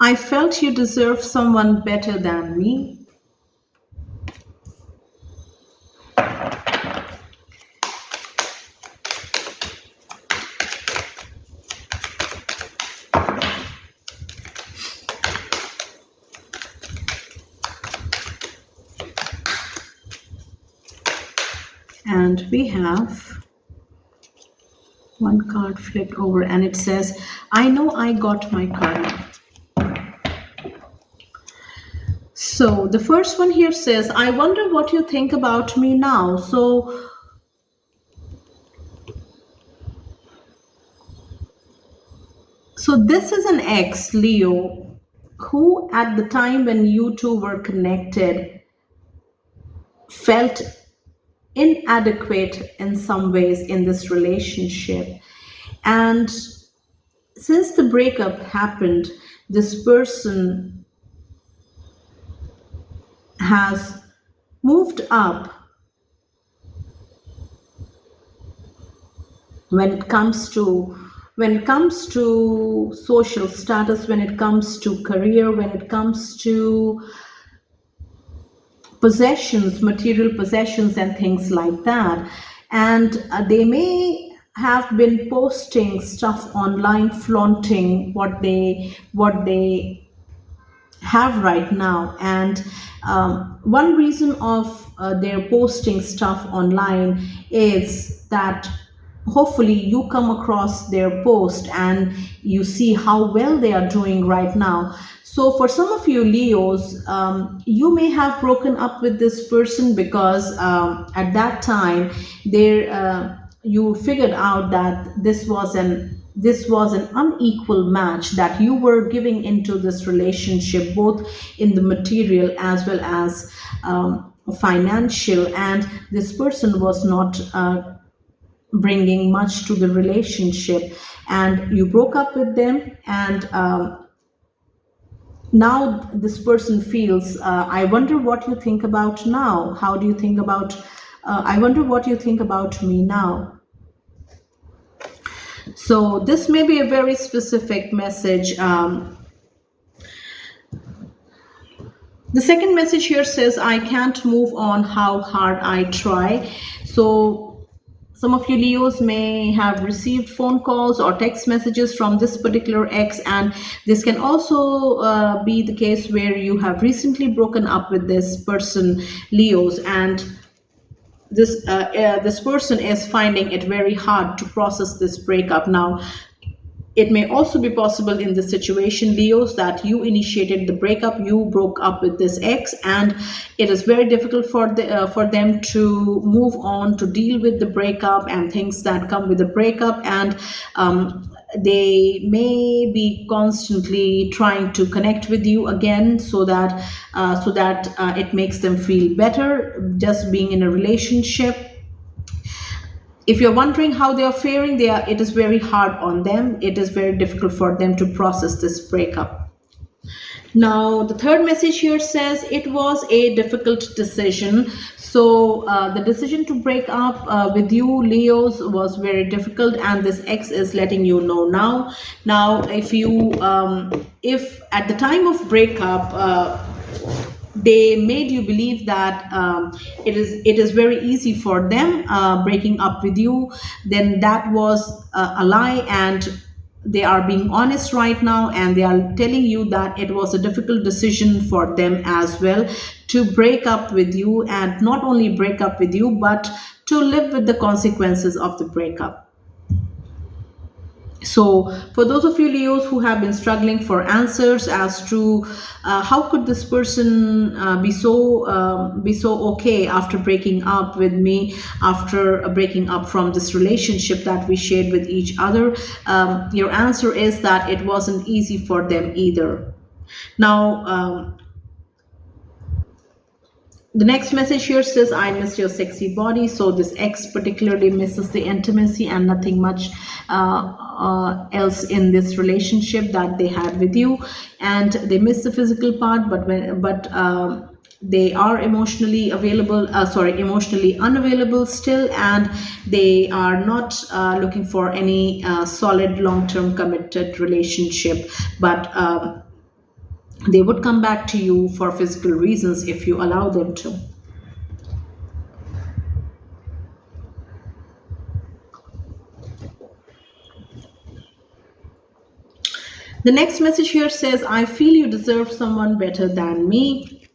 I felt you deserve someone better than me. And we have one card flipped over, and it says, I know I got my karma. So the first one here says, I wonder what you think about me now. So this is an ex, Leo, who at the time when you two were connected felt inadequate in some ways in this relationship. And since the breakup happened, this person has moved up when it comes to social status, when it comes to career, when it comes to possessions, material possessions and things like that. And they may have been posting stuff online, flaunting what they have right now. And one reason of their posting stuff online is that hopefully you come across their post and you see how well they are doing right now. So for some of you Leos, you may have broken up with this person because at that time there you figured out that this was an unequal match, that you were giving into this relationship both in the material as well as financial, and this person was not bringing much to the relationship, and you broke up with them. And now this person feels, I wonder what you think about now. How do you think about, I wonder what you think about me now. So this may be a very specific message. The second message here says, I can't move on how hard I try. So some of you Leos may have received phone calls or text messages from this particular ex, and this can also be the case where you have recently broken up with this person, Leos, and this person is finding it very hard to process this breakup. Now, it may also be possible in this situation, Leos, that you initiated the breakup, you broke up with this ex, and it is very difficult for them to move on, to deal with the breakup and things that come with the breakup, and they may be constantly trying to connect with you again, so that it makes them feel better just being in a relationship. If you're wondering how they are faring, it is very hard on them. It is very difficult for them to process this breakup. Now, the third message here says, it was a difficult decision. So the decision to break up with you, Leos, was very difficult, and this ex is letting you know now. Now, if at the time of breakup, they made you believe that it is very easy for them breaking up with you, then that was a lie, and they are being honest right now, and they are telling you that it was a difficult decision for them as well to break up with you, and not only break up with you, but to live with the consequences of the breakup. So for those of you Leos who have been struggling for answers as to how could this person be so okay after breaking up with me, after breaking up from this relationship that we shared with each other, your answer is that it wasn't easy for them either. Now, the next message here says, I miss your sexy body. So this ex particularly misses the intimacy and nothing much else in this relationship that they had with you, and they miss the physical part, but they are emotionally unavailable still, and they are not looking for any solid long-term committed relationship, but they would come back to you for physical reasons if you allow them to. The next message here says, I feel you deserve someone better than me.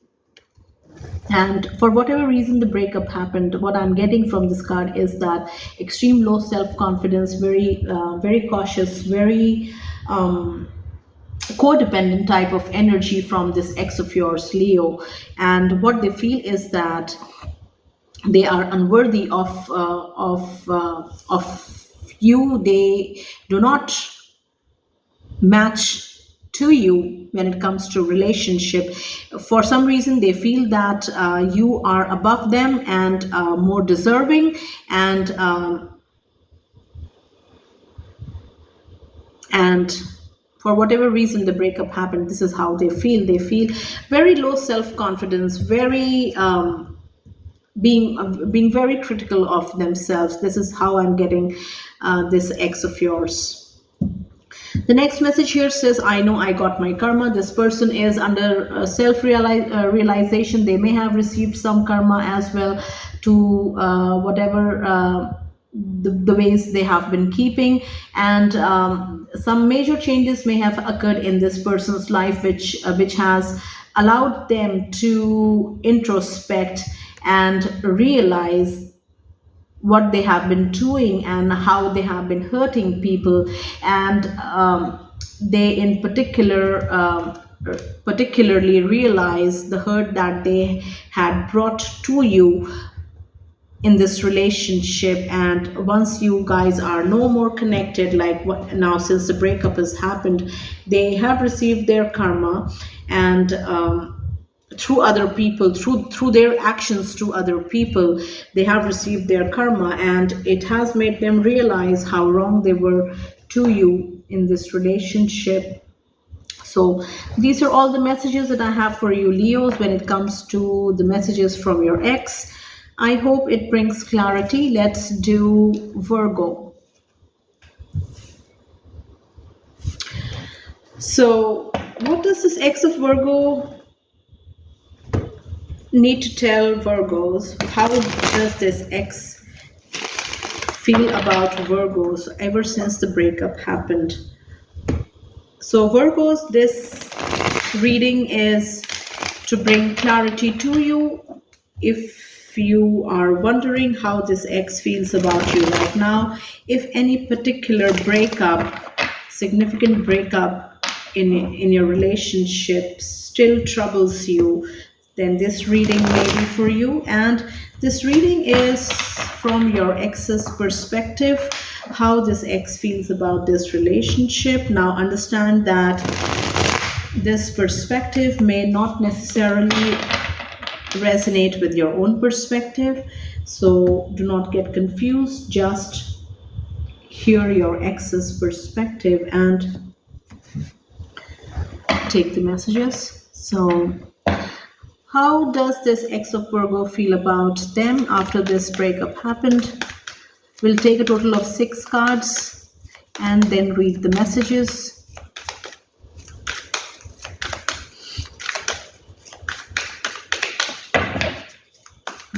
And for whatever reason the breakup happened, what I'm getting from this card is that extreme low self-confidence, very cautious, very codependent type of energy from this ex of yours, Leo. And what they feel is that they are unworthy of you. They do not match to you when it comes to relationship. For some reason they feel that you are above them and more deserving, and for whatever reason the breakup happened, this is how they feel. They feel very low self-confidence, very being very critical of themselves. This is how I'm getting this ex of yours. The next message here says, I know I got my karma. This person is under self-realization. They may have received some karma as well to whatever the ways they have been keeping, and some major changes may have occurred in this person's life, which has allowed them to introspect and realize what they have been doing and how they have been hurting people, and they in particular particularly realize the hurt that they had brought to you in this relationship. And once you guys are no more connected, like what now, since the breakup has happened, they have received their karma. And through other people, through their actions to other people, they have received their karma, and it has made them realize how wrong they were to you in this relationship. So these are all the messages that I have for you, Leos, when it comes to the messages from your ex. I hope it brings clarity. Let's do Virgo. So what does this ex of Virgo need to tell Virgos? How does this ex feel about Virgos ever since the breakup happened? So Virgos, this reading is to bring clarity to you. If you are wondering how this ex feels about you right now, if any particular breakup, significant breakup in your relationship still troubles you, then this reading may be for you. And this reading is from your ex's perspective, how this ex feels about this relationship. Now understand that this perspective may not necessarily resonate with your own perspective, so do not get confused. Just hear your ex's perspective and take the messages. So how does this ex of Virgo feel about them after this breakup happened? We'll take a total of 6 cards and then read the messages.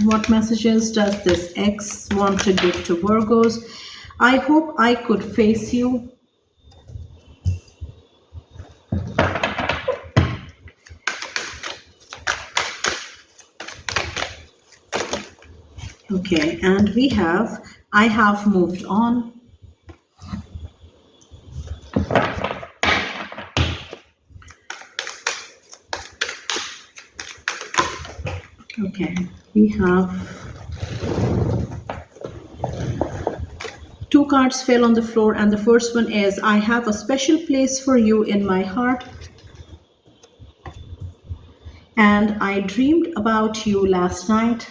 What messages does this ex want to give to Virgos? I hope I could face you. Okay, and we have, I have moved on. Okay, we have 2 cards fell on the floor, and the first one is, I have a special place for you in my heart, and I dreamed about you last night.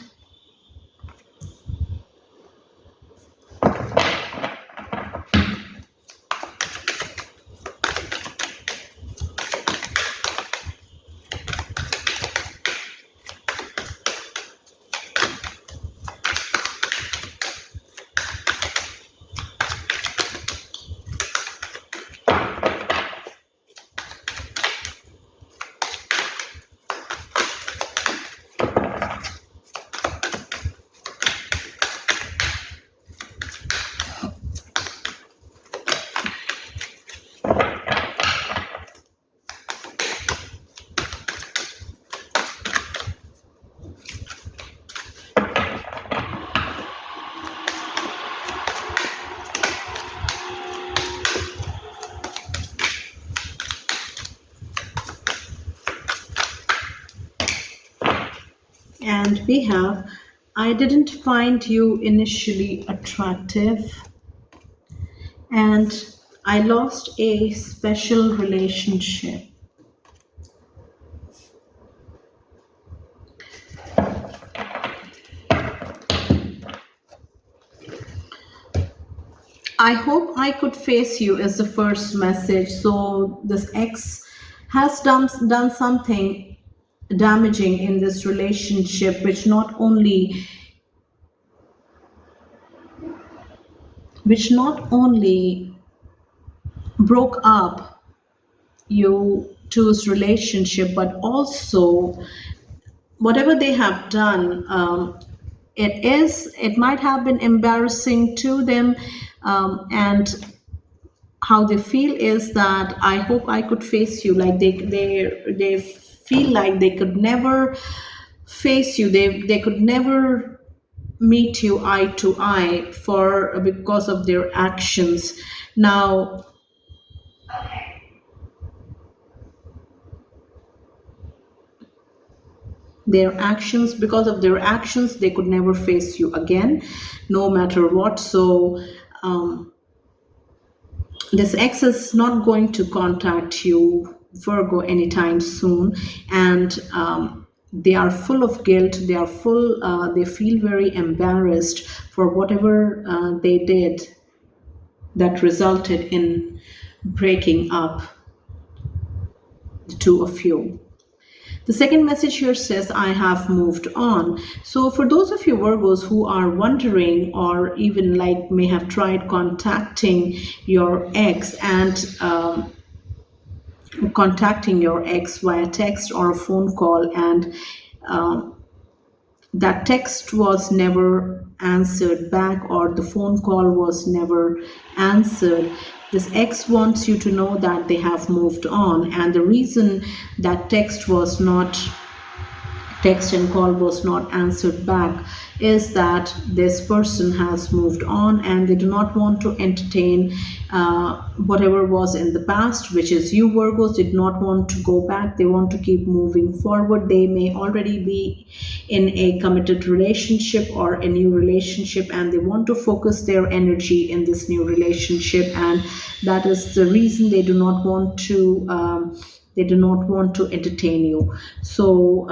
And we have, I didn't find you initially attractive, and I lost a special relationship. I hope I could face you is the first message. So this ex has done something damaging in this relationship, which not only broke up you two's relationship, but also whatever they have done, it might have been embarrassing to them, and how they feel is that I hope I could face you. Like they feel like they could never face you. They could never meet you eye to eye because of their actions. Now Their actions, because of their actions, they could never face you again, no matter what. So this ex is not going to contact you, Virgo, anytime soon. And they are full of guilt. They are they feel very embarrassed for whatever they did that resulted in breaking up the two of you. The second message here says, I have moved on. So for those of you Virgos who are wondering, or even like may have tried contacting your ex and contacting your ex via text or a phone call, and that text was never answered back, or the phone call was never answered, this ex wants you to know that they have moved on. And the reason that text and call was not answered back is that this person has moved on, and they do not want to entertain whatever was in the past, which is you Virgos did not want to go back. They want to keep moving forward. They may already be in a committed relationship or a new relationship, and they want to focus their energy in this new relationship, and that is the reason they do not want to entertain you. So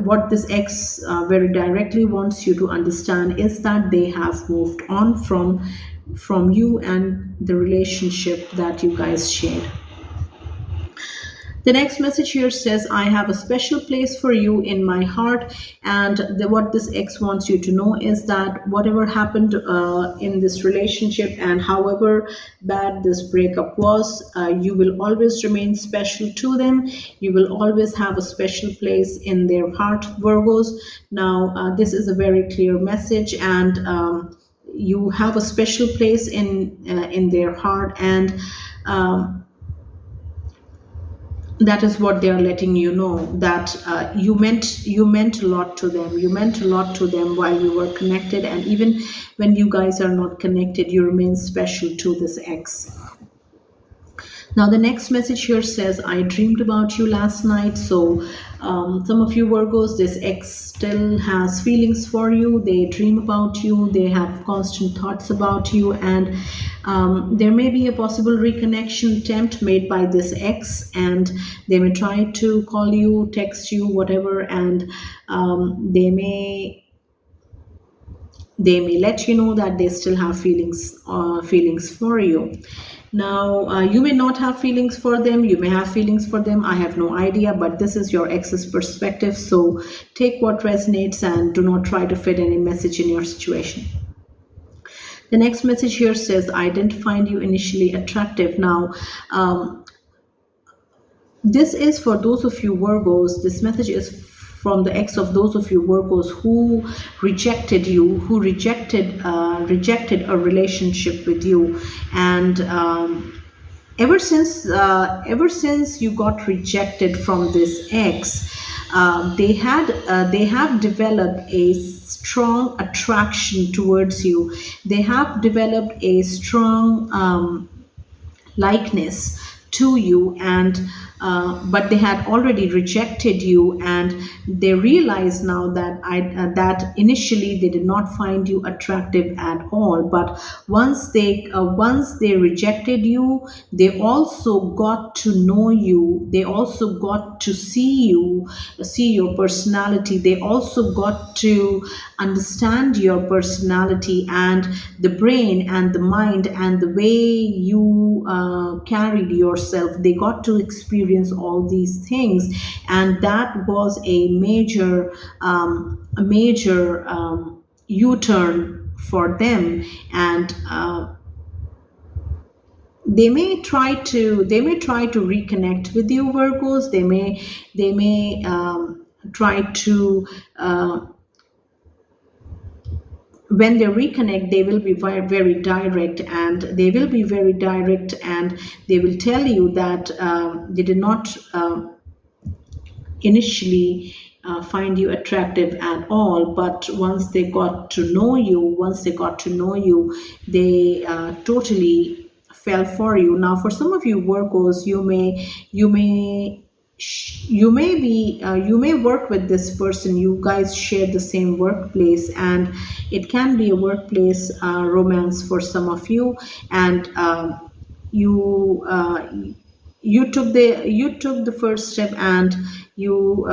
what this ex very directly wants you to understand is that they have moved on from you and the relationship that you guys shared. The next message here says, I have a special place for you in my heart. And what this ex wants you to know is that whatever happened in this relationship, and however bad this breakup was, you will always remain special to them. You will always have a special place in their heart, Virgos. Now, this is a very clear message, and you have a special place in their heart, and that is what they are letting you know, that you meant a lot to them. You meant a lot to them while you were connected, and even when you guys are not connected, you remain special to this ex. Now the next message here says, I dreamed about you last night. So some of you Virgos, this ex still has feelings for you. They dream about you. They have constant thoughts about you, and there may be a possible reconnection attempt made by this ex, and they may try to call you, text you, whatever, and they may let you know that they still have feelings for you. Now, you may not have feelings for them. You may have feelings for them. I have no idea, but this is your ex's perspective. So take what resonates and do not try to fit any message in your situation. The next message here says, I didn't find you initially attractive. Now, this is for those of you Virgos. This message is from the ex of those of you Virgos who rejected you, who rejected a relationship with you, and ever since you got rejected from this ex, they have developed a strong attraction towards you. They have developed a strong likeness to you, and but they had already rejected you, and they realize now that that initially they did not find you attractive at all. But once they rejected you, they also got to know you. They also got to see your personality. They also got to understand your personality and the brain and the mind and the way you carried yourself. They got to experience all these things, and that was a major U-turn for them. And they may try to reconnect with you Virgos. They may try to when they reconnect, they will be very, very direct, and they will tell you that they did not initially find you attractive at all, but once they got to know you, they totally fell for you. Now, for some of you Virgos, you may you may work with this person. You guys share the same workplace, and it can be a workplace romance for some of you. And you you took the first step, and you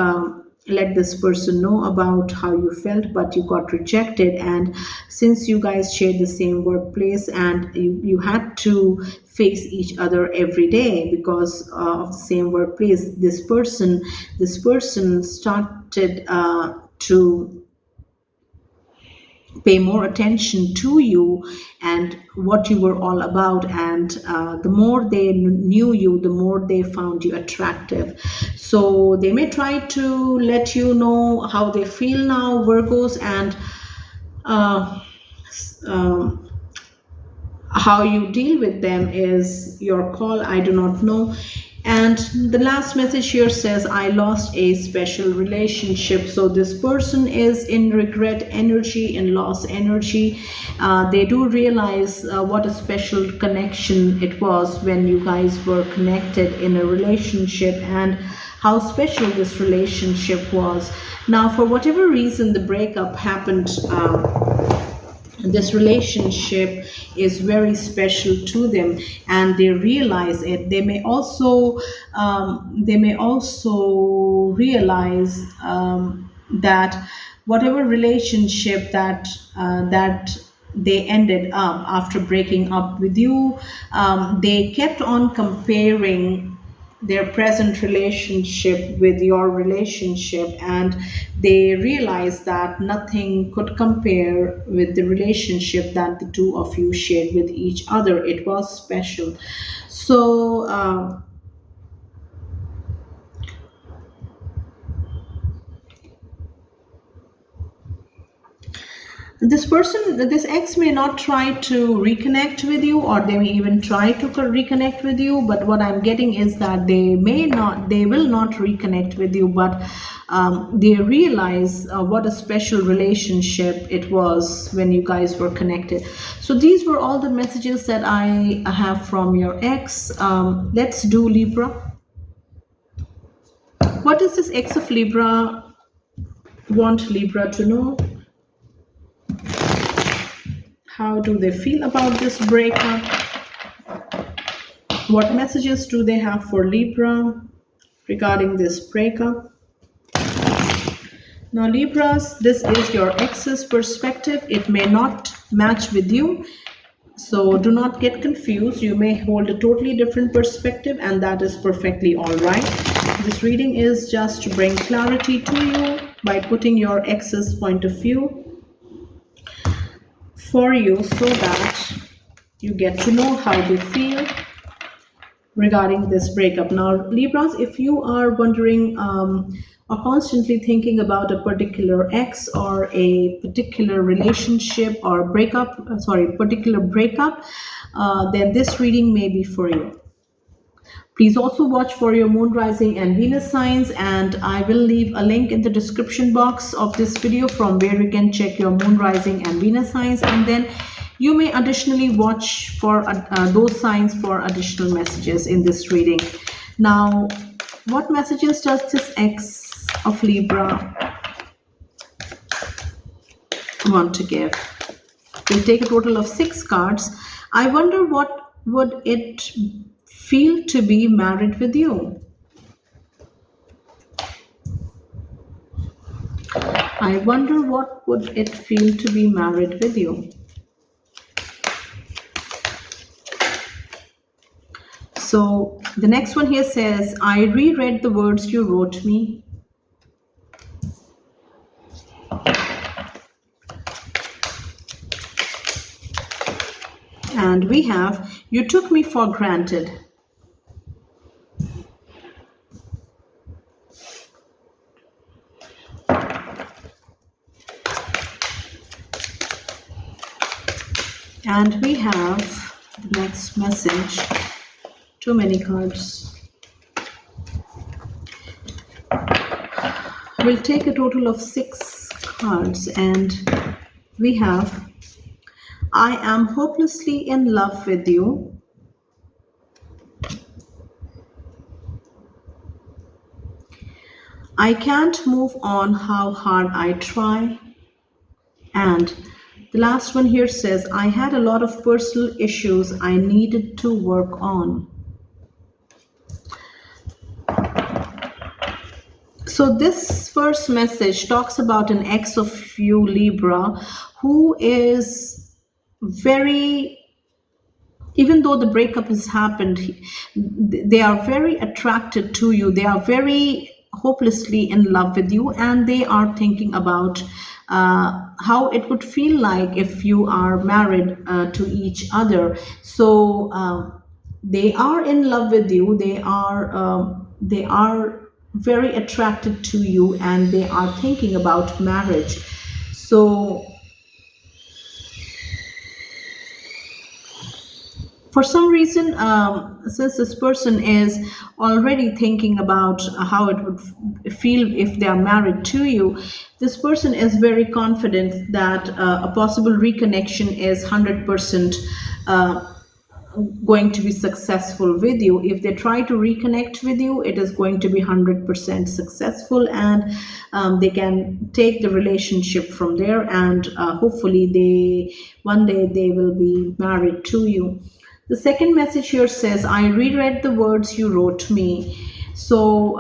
let this person know about how you felt, but you got rejected. And since you guys share the same workplace, and you had to face each other every day because of the same workplace, this person started to pay more attention to you and what you were all about. And the more they knew you, the more they found you attractive. So they may try to let you know how they feel now, Virgos, and uh, um, how you deal with them is your call. I do not know. And the last message here says, I lost a special relationship. So this person is in regret energy, in loss energy. They do realize what a special connection it was when you guys were connected in a relationship, and how special this relationship was. Now, for whatever reason the breakup happened, this relationship is very special to them, and they realize it. They may also realize that whatever relationship that they ended up after breaking up with you, they kept on comparing their present relationship with your relationship, and they realized that nothing could compare with the relationship that the two of you shared with each other. It was special. So this ex may not try to reconnect with you, or they may even try to reconnect with you, but what I'm getting is that they will not reconnect with you, but they realize what a special relationship it was when you guys were connected. So these were all the messages that I have from your ex. Let's do Libra. What does this ex of Libra want Libra to know? How do they feel about this breakup? What messages do they have for Libra regarding this breakup? Now, Libras, this is your ex's perspective. It may not match with you, so do not get confused. You may hold a totally different perspective, and that is perfectly all right. This reading is just to bring clarity to you by putting your ex's point of view for you, so that you get to know how they feel regarding this breakup. Now, Libras, if you are wondering or constantly thinking about a particular ex or a particular relationship or particular breakup, then this reading may be for you. Please also watch for your moon, rising, and Venus signs, and I will leave a link in the description box of this video from where you can check your moon, rising, and Venus signs, and then you may additionally watch for those signs for additional messages in this reading. Now, what messages does this ex of Libra want to give? We'll take a total of 6 cards. I wonder what would it feel to be married with you. I wonder what would it feel to be married with you. So the next one here says, I reread the words you wrote me. And we have, you took me for granted. And we have the next message. Too many cards. We'll take a total of 6 cards, and we have, I am hopelessly in love with you. I can't move on how hard I try. And the last one here says, I had a lot of personal issues I needed to work on. So this first message talks about an ex of you, Libra, who is very, even though the breakup has happened, they are very attracted to you. They are very hopelessly in love with you, and they are thinking about how it would feel like if you are married to each other. So they are in love with you. They are very attracted to you, and they are thinking about marriage. So for some reason, since this person is already thinking about how it would feel if they are married to you, this person is very confident that a possible reconnection is 100% going to be successful with you. If they try to reconnect with you, it is going to be 100% successful, and they can take the relationship from there, and hopefully they one day they will be married to you. The second message here says, I reread the words you wrote me. So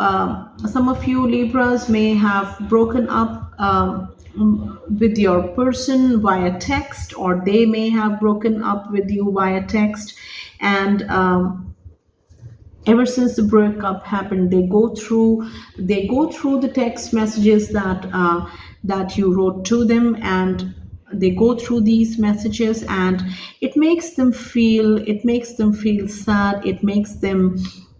some of you Libras may have broken up with your person via text, or they may have broken up with you via text. And ever since the breakup happened, they go through the text messages that you wrote to them, and they go through these messages, and it makes them feel sad. It makes them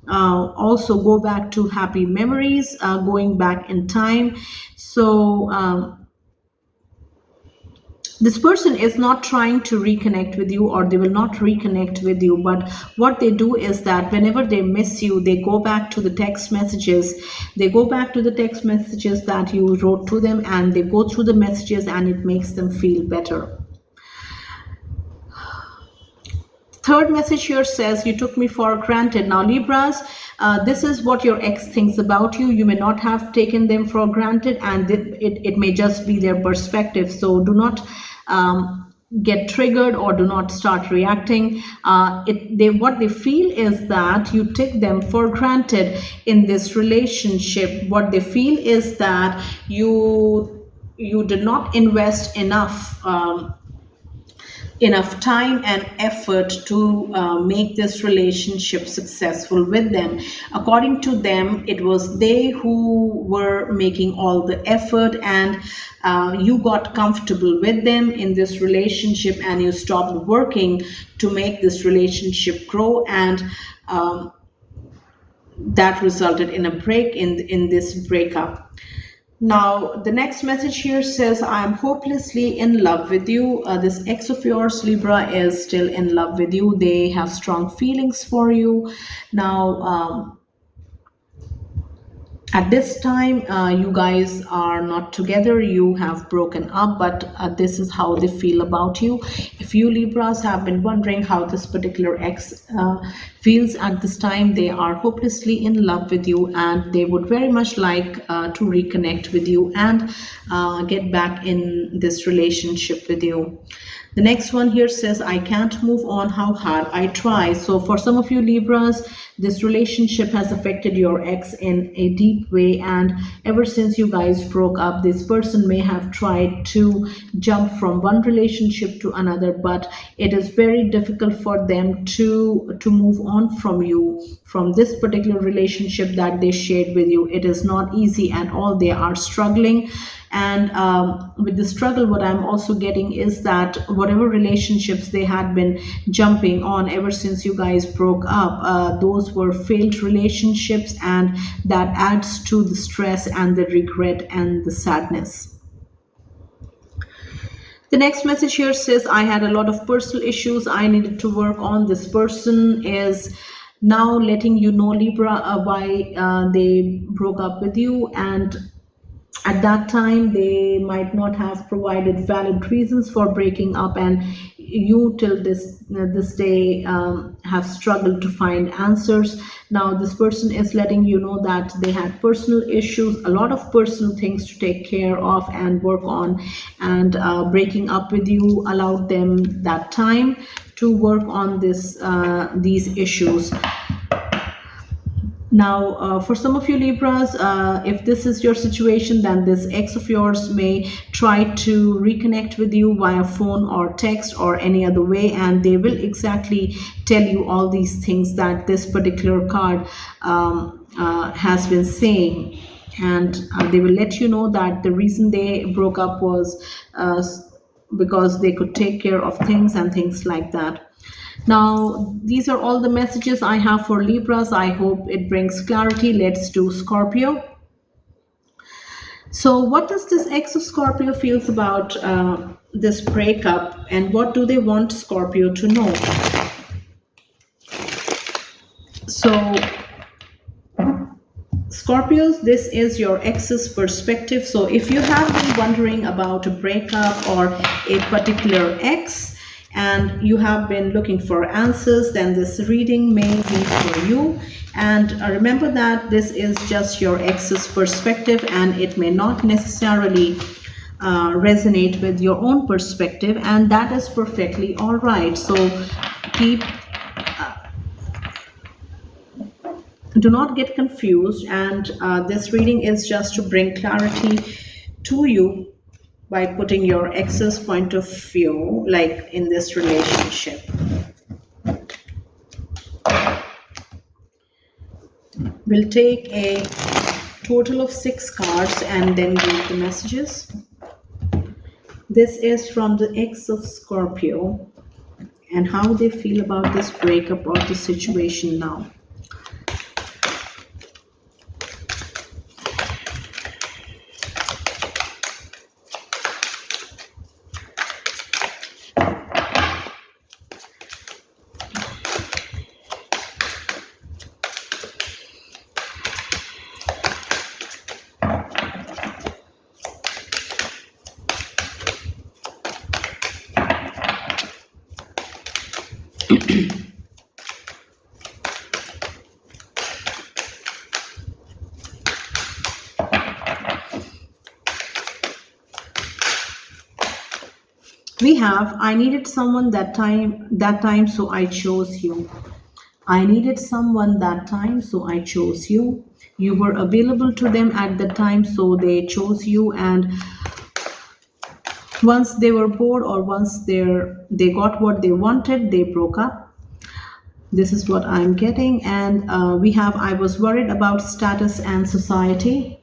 also go back to happy memories, going back in time. So this person is not trying to reconnect with you, or they will not reconnect with you, but what they do is that whenever they miss you, they go back to the text messages. They go back to the text messages that you wrote to them, and they go through the messages, and it makes them feel better. Third message here says, you took me for granted. Now Libras, this is what your ex thinks about you. You may not have taken them for granted, and it may just be their perspective. So do not get triggered, or do not start reacting. What they feel is that you took them for granted in this relationship. What they feel is that you did not invest enough time and effort to make this relationship successful with them. According to them, it was they who were making all the effort, and you got comfortable with them in this relationship, and you stopped working to make this relationship grow, and that resulted in a break in this breakup. Now, the next message here says, I am hopelessly in love with you. This ex of yours, Libra, is still in love with you. They have strong feelings for you. Now, at this time, you guys are not together. You have broken up, but this is how they feel about you. If you Libras have been wondering how this particular ex feels at this time, they are hopelessly in love with you, and they would very much like to reconnect with you and get back in this relationship with you. The next one here says, I can't move on how hard I try. So for some of you Libras, this relationship has affected your ex in a deep way, and ever since you guys broke up, this person may have tried to jump from one relationship to another, but it is very difficult for them to move on from you, from this particular relationship that they shared with you. It is not easy at all. They are struggling. And with the struggle, what I'm also getting is that whatever relationships they had been jumping on ever since you guys broke up, those were failed relationships, and that adds to the stress and the regret and the sadness. The next message here says, I had a lot of personal issues I needed to work on. This person is now letting you know, Libra, why they broke up with you, and At that time they might not have provided valid reasons for breaking up, and you till this day have struggled to find answers. Now this person is letting you know that they had personal issues, a lot of personal things to take care of and work on, and breaking up with you allowed them that time to work on these issues. Now, for some of you Libras, if this is your situation, then this ex of yours may try to reconnect with you via phone or text or any other way, and they will exactly tell you all these things that this particular card has been saying. And they will let you know that the reason they broke up was because they could take care of things and things like that. Now, these are all the messages I have for Libras. I hope it brings clarity. Let's do Scorpio. So what does this ex of Scorpio feels about this breakup, and what do they want Scorpio to know? So Scorpios, this is your ex's perspective. So if you have been wondering about a breakup or a particular ex, and you have been looking for answers, then this reading may be for you. And remember that this is just your ex's perspective, and it may not necessarily resonate with your own perspective, and that is perfectly all right. So do not get confused, and this reading is just to bring clarity to you by putting your ex's point of view, like in this relationship. We'll take a total of 6 cards and then read the messages. This is from the ex of Scorpio and how they feel about this breakup or the situation now. We have, I needed someone that time, so I chose you. I needed someone that time, so I chose you. You were available to them at the time, so they chose you. And once they were bored, or once they got what they wanted, they broke up. This is what I'm getting. And we have, I was worried about status and society.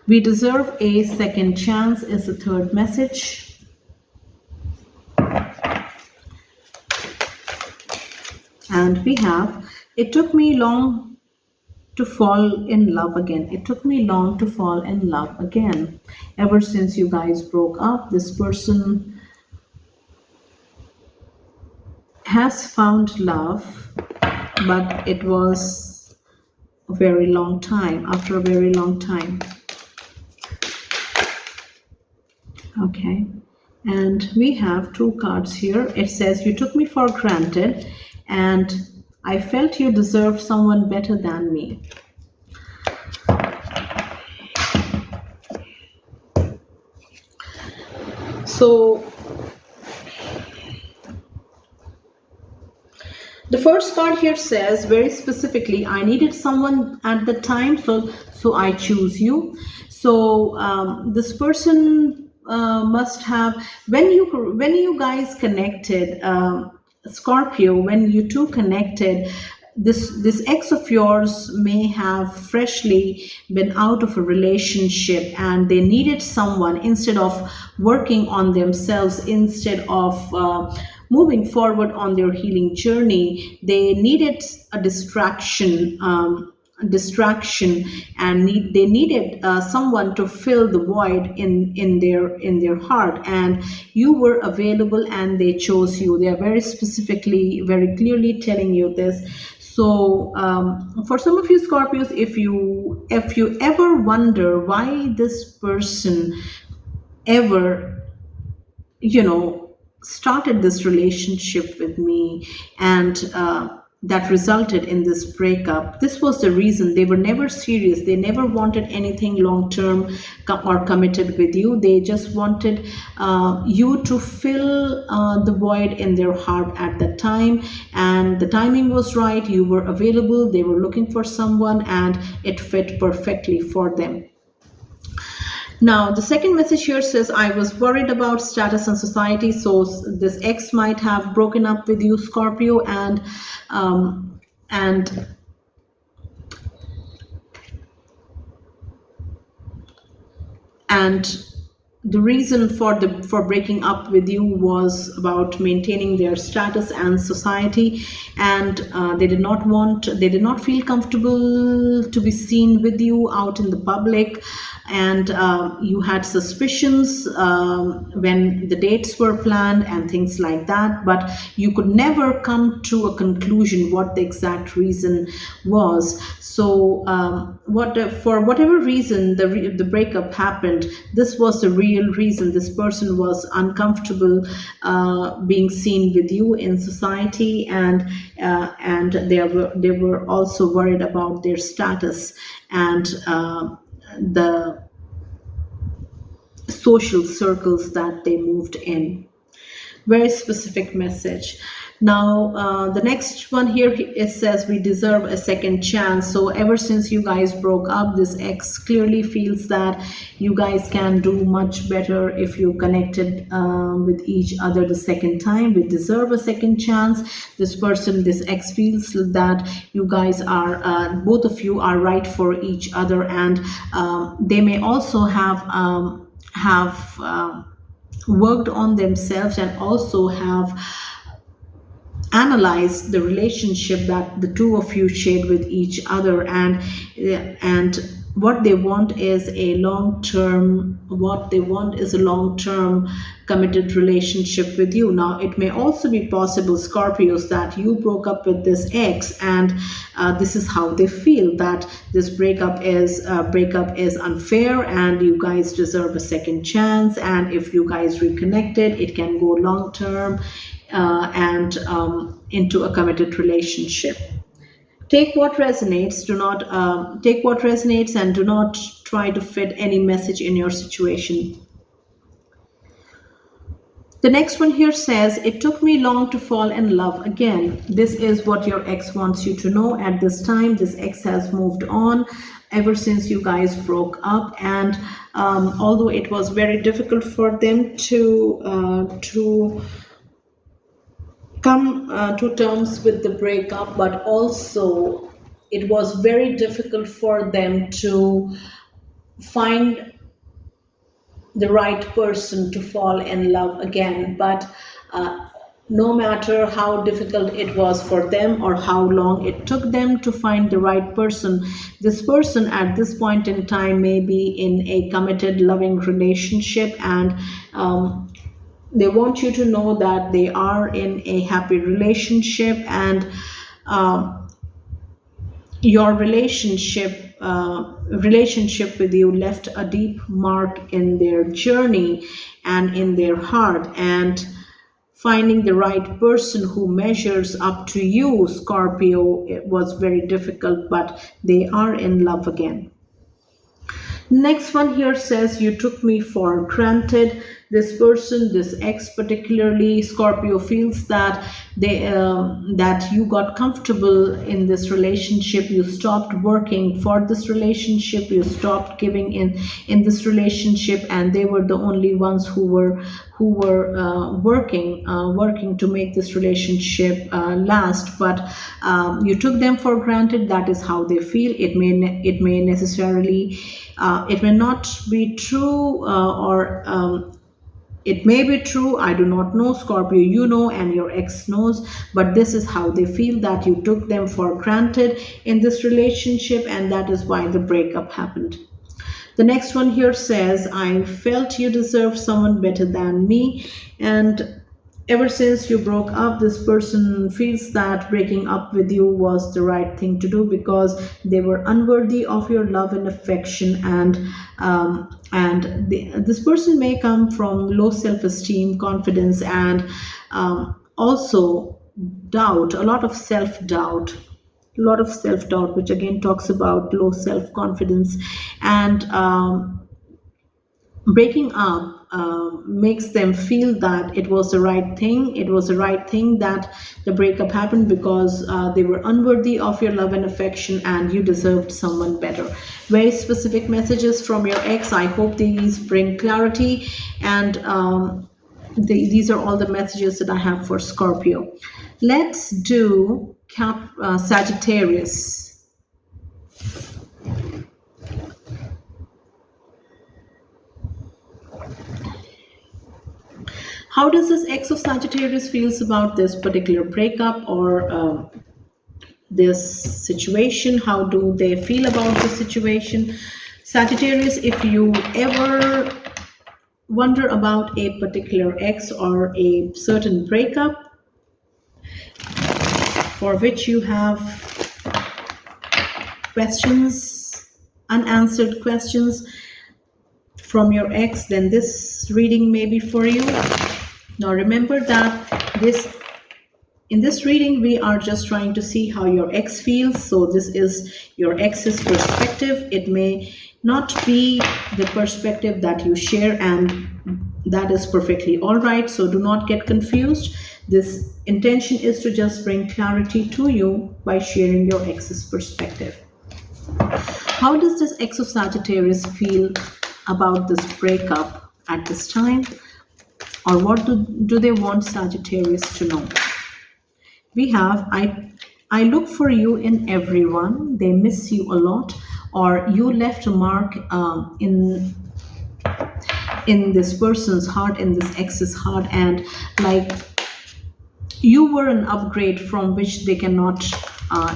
We deserve a second chance is the third message. And we have, it took me long to fall in love again. It took me long to fall in love again. Ever since you guys broke up, this person has found love, but it was a very long time, after a very long time. Okay, and we have 2 cards here. It says, you took me for granted and I felt you deserved someone better than me. So the first card here says very specifically, I needed someone at the time, so I choose you. So this person must have, when you guys connected, Scorpio, when you two connected, this ex of yours may have freshly been out of a relationship, and they needed someone, instead of working on themselves, instead of moving forward on their healing journey, they needed a distraction, and they needed someone to fill the void in their heart, and you were available and they chose you. They are very specifically, very clearly telling you this. So for some of you Scorpios, if you ever wonder why this person ever, you know, started this relationship with me, and that resulted in this breakup, this was the reason. They were never serious, they never wanted anything long term or committed with you. They just wanted you to fill the void in their heart at that time, and the timing was right, you were available, they were looking for someone, and it fit perfectly for them. Now, the second message here says, I was worried about status and society. So this ex might have broken up with you, Scorpio, um, and and the reason for breaking up with you was about maintaining their status and society, and they did not feel comfortable to be seen with you out in the public, and you had suspicions when the dates were planned and things like that, but you could never come to a conclusion what the exact reason was. So for whatever reason the breakup happened, this was the real reason. This person was uncomfortable being seen with you in society, and they were also worried about their status and the social circles that they moved in. Very specific message. Now the next one here, it says we deserve a second chance. So ever since you guys broke up, this ex clearly feels that you guys can do much better if you connected with each other the second time. We deserve a second chance. This ex feels that you guys are both of you are right for each other, and they may also have worked on themselves and also have analyzed the relationship that the two of you shared with each other, and what they want is a long term committed relationship with you. Now it may also be possible, Scorpios, that you broke up with this ex, and this is how they feel, that this breakup is unfair and you guys deserve a second chance, and if you guys reconnected, it can go long term and into a committed relationship. Take what resonates. Do not take what resonates, and do not try to fit any message in your situation. The next one here says, it took me long to fall in love again. This is what your ex wants you to know at this time. This ex has moved on ever since you guys broke up, and although it was very difficult for them to come to terms with the breakup, but also it was very difficult for them to find the right person to fall in love again. But no matter how difficult it was for them or how long it took them to find the right person, this person at this point in time may be in a committed, loving relationship, and they want you to know that they are in a happy relationship, and your relationship with you left a deep mark in their journey and in their heart, and finding the right person who measures up to you, Scorpio, it was very difficult, but they are in love again. Next one here says, you took me for granted. This person, this ex particularly, Scorpio, feels that that you got comfortable in this relationship. You stopped working for this relationship. You stopped giving in this relationship, and they were the only ones who were working to make this relationship last. But you took them for granted. That is how they feel. It may necessarily it may not be true, or it may be true, I do not know, Scorpio, you know, and your ex knows, but this is how they feel, that you took them for granted in this relationship, and that is why the breakup happened. The next one here says, I felt you deserve someone better than me, and Ever since you broke up, this person feels that breaking up with you was the right thing to do because they were unworthy of your love and affection, and this person may come from low self-esteem, confidence, and also doubt, a lot of self-doubt, which again talks about low self-confidence. And breaking up makes them feel that it was the right thing. It was the right thing that the breakup happened because they were unworthy of your love and affection, and you deserved someone better. Very specific messages from your ex. I hope these bring clarity, and these are all the messages that I have for Scorpio. Let's do Sagittarius. How does this ex of Sagittarius feels about this particular breakup or this situation? How do they feel about the situation? Sagittarius, if you ever wonder about a particular ex or a certain breakup for which you have questions, unanswered questions from your ex, then this reading may be for you. Now remember that in this reading we are just trying to see how your ex feels. So this is your ex's perspective. It may not be the perspective that you share, and that is perfectly all right. So do not get confused. This intention is to just bring clarity to you by sharing your ex's perspective. How does this ex of Sagittarius feel about this breakup at this time? Or what do they want Sagittarius to know? We have, I look for you in everyone. They miss you a lot, or you left a mark in this person's heart, in this ex's heart, and like you were an upgrade from which they cannot,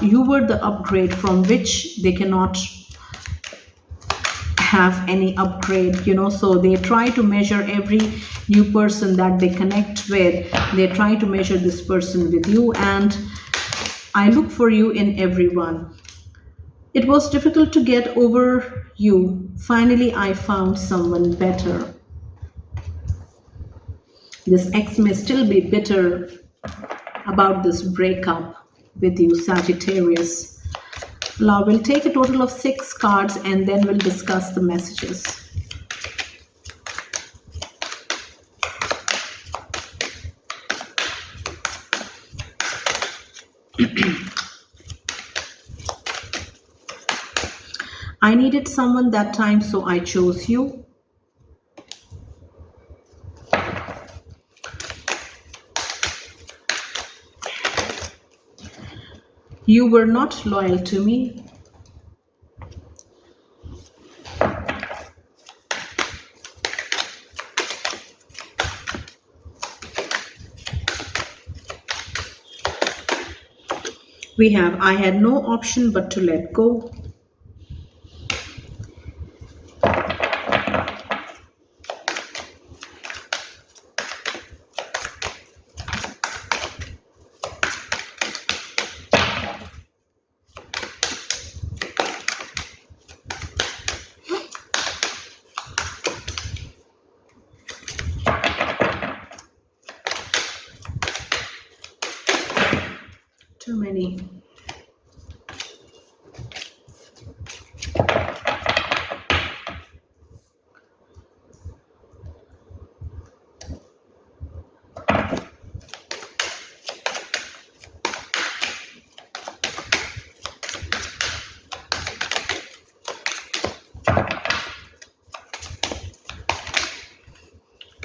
you were the upgrade from which they cannot have any upgrade, so they try to measure every new person that they connect with. They try to measure this person with you, and I look for you in everyone. It was difficult to get over you. Finally, I found someone better. This ex may still be bitter about this breakup with you, Sagittarius. Now we'll take a total of 6 cards and then we'll discuss the messages. I needed someone that time, so I chose you. You were not loyal to me. We have, I had no option but to let go. Too many.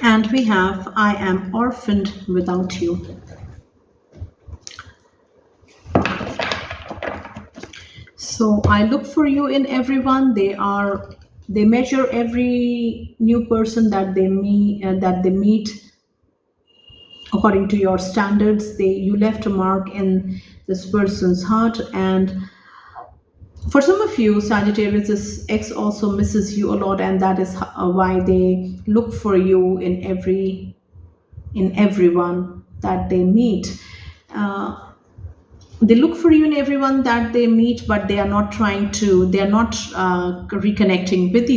And we have, I am orphaned without you. So I look for you in everyone. They measure every new person that they meet according to your standards. You left a mark in this person's heart, and for some of you, Sagittarius' ex also misses you a lot, and that is why they look for you in everyone. they meet. They look for you in everyone that they meet, but they are not reconnecting with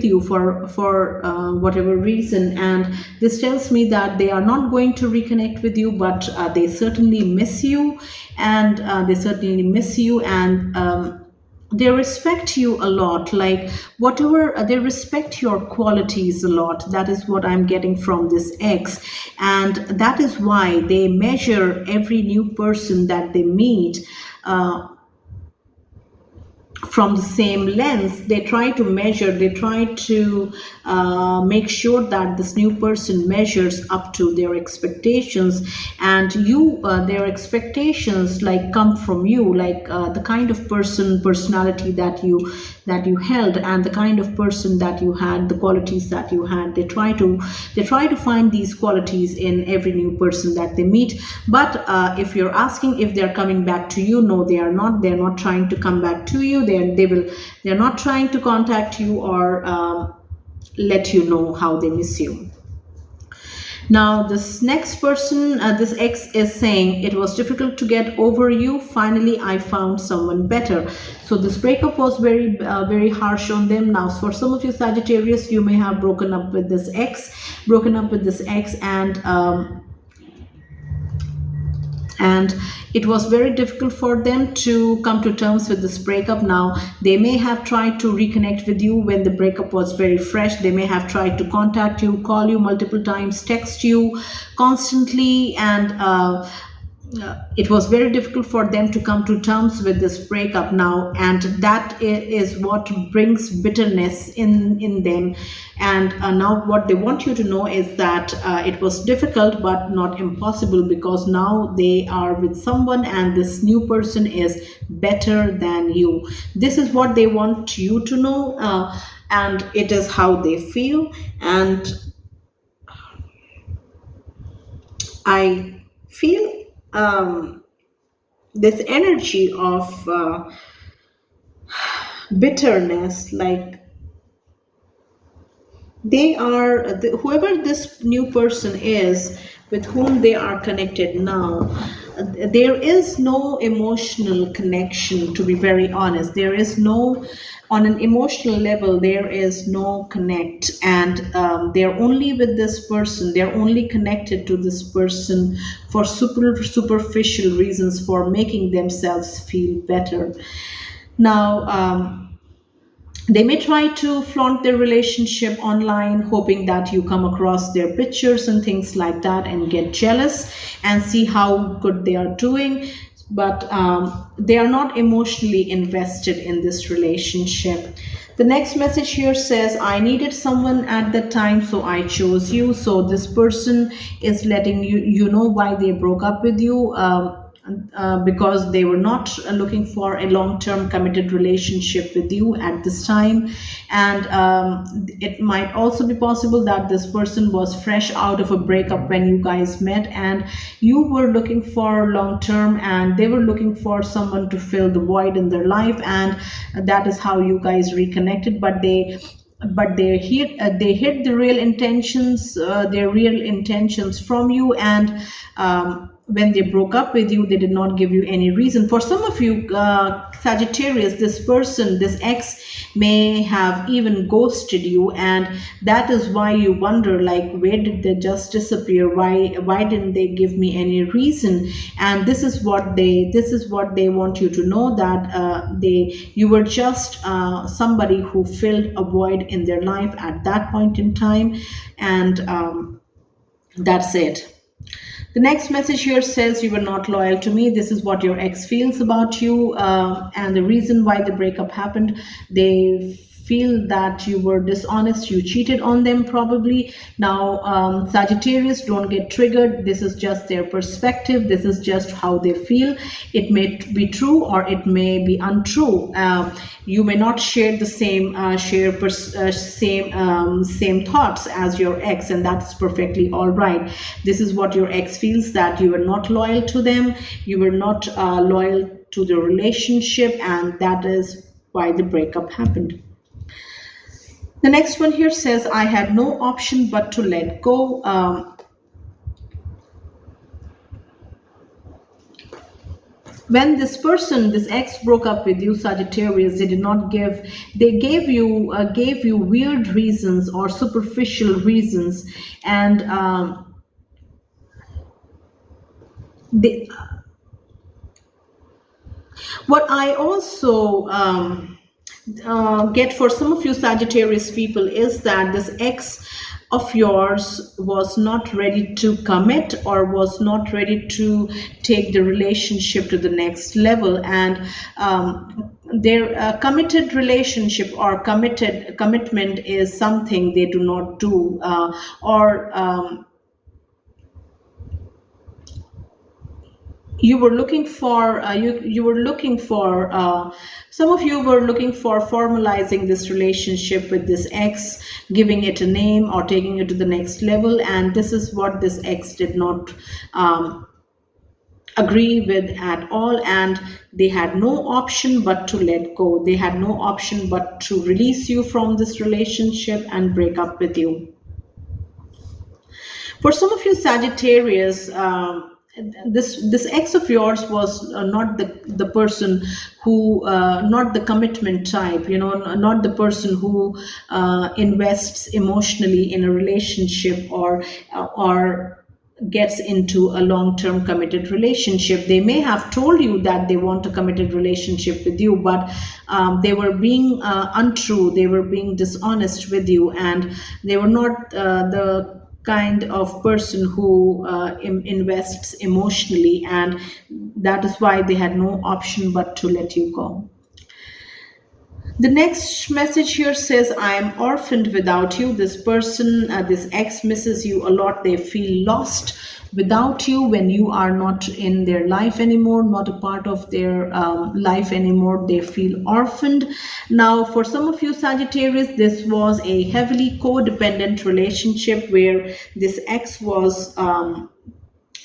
you, for whatever reason. And this tells me that they are not going to reconnect with you, but they certainly miss you, and they respect you a lot, like whatever, they respect your qualities a lot. That is what I'm getting from this X. And that is why they measure every new person that they meet from the same lens. They try to measure, they try to make sure that this new person measures up to their expectations. And their expectations like come from you, like the kind of personality that you held, and the kind of person that you had, the qualities that you had. They try to find these qualities in every new person that they meet. But if you're asking if they're coming back to you, no, they are not. They're not trying to come back to you. They're not trying to contact you or let you know how they miss you. Now, this next person, this X is saying, it was difficult to get over you. Finally, I found someone better. So this breakup was very harsh on them. Now, for some of you Sagittarius, you may have broken up with this X, and it was very difficult for them to come to terms with this breakup. Now, they may have tried to reconnect with you when the breakup was very fresh. They may have tried to contact you, call you multiple times, text you constantly, and it was very difficult for them to come to terms with this breakup now, and that is what brings bitterness in them. And now what they want you to know is that it was difficult but not impossible, because now they are with someone and this new person is better than you. This is what they want you to know, and it is how they feel. And I feel this energy of bitterness, like they are whoever this new person is with whom they are connected now, there is no emotional connection, to be very honest. There is no, on an emotional level, there is no connect. And they're only with this person, they're only connected to this person for superficial reasons, for making themselves feel better. Now, they may try to flaunt their relationship online, hoping that you come across their pictures and things like that and get jealous and see how good they are doing. But they are not emotionally invested in this relationship. The next message here says, I needed someone at the time, so I chose you. So this person is letting you know why they broke up with you. Because they were not looking for a long-term committed relationship with you at this time. And it might also be possible that this person was fresh out of a breakup when you guys met, and you were looking for long-term, and they were looking for someone to fill the void in their life, and that is how you guys reconnected. But they hid the real intentions, their real intentions from you. And when they broke up with you, they did not give you any reason. For some of you Sagittarius, this person, this X, may have even ghosted you, and that is why you wonder, like, where did they just disappear? Why didn't they give me any reason? And this is what they want you to know, that you were just somebody who filled a void in their life at that point in time. And that's it. The next message here says, you were not loyal to me. This is what your ex feels about you, and the reason why the breakup happened. They feel that you were dishonest, you cheated on them probably. Now, Sagittarius, don't get triggered. This is just their perspective. This is just how they feel. It may be true or it may be untrue. You may not share the same thoughts as your ex, and that's perfectly all right. This is what your ex feels, that you were not loyal to them. You were not loyal to the relationship, and that is why the breakup happened. The next one here says, I had no option but to let go. when this person, this ex, broke up with you, Sagittarius, they did not give, they gave you weird reasons or superficial reasons, and they, what I also get for some of you Sagittarius people is that this ex of yours was not ready to commit, or was not ready to take the relationship to the next level, and their committed relationship or commitment is something they do not do, or you were looking for you were looking for some of you were looking for formalizing this relationship with this ex, giving it a name or taking it to the next level, and this is what this ex did not agree with at all, and they had no option but to let go. They had no option but to release you from this relationship and break up with you. For some of you Sagittarius, this ex of yours was not the person who, not the commitment type, you know, not the person who invests emotionally in a relationship, or gets into a long-term committed relationship. They may have told you that they want a committed relationship with you, but they were being untrue, they were being dishonest with you, and they were not the kind of person who invests emotionally, and that is why they had no option but to let you go. The next message here says, I am orphaned without you. This person, this ex, misses you a lot. They feel lost without you when you are not in their life anymore, not a part of their life anymore. They feel orphaned. Now, for some of you Sagittarius, this was a heavily codependent relationship where this ex was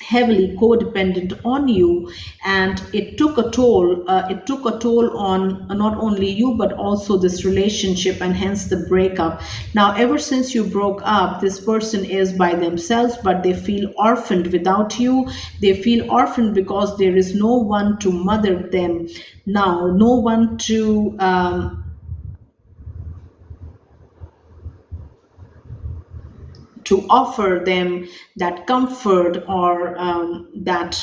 heavily codependent on you, and it took a toll. It took a toll on not only you but also this relationship, and hence the breakup. Now, ever since you broke up, this person is by themselves, but they feel orphaned without you. They feel orphaned because there is no one to mother them now, no one to offer them that comfort, or that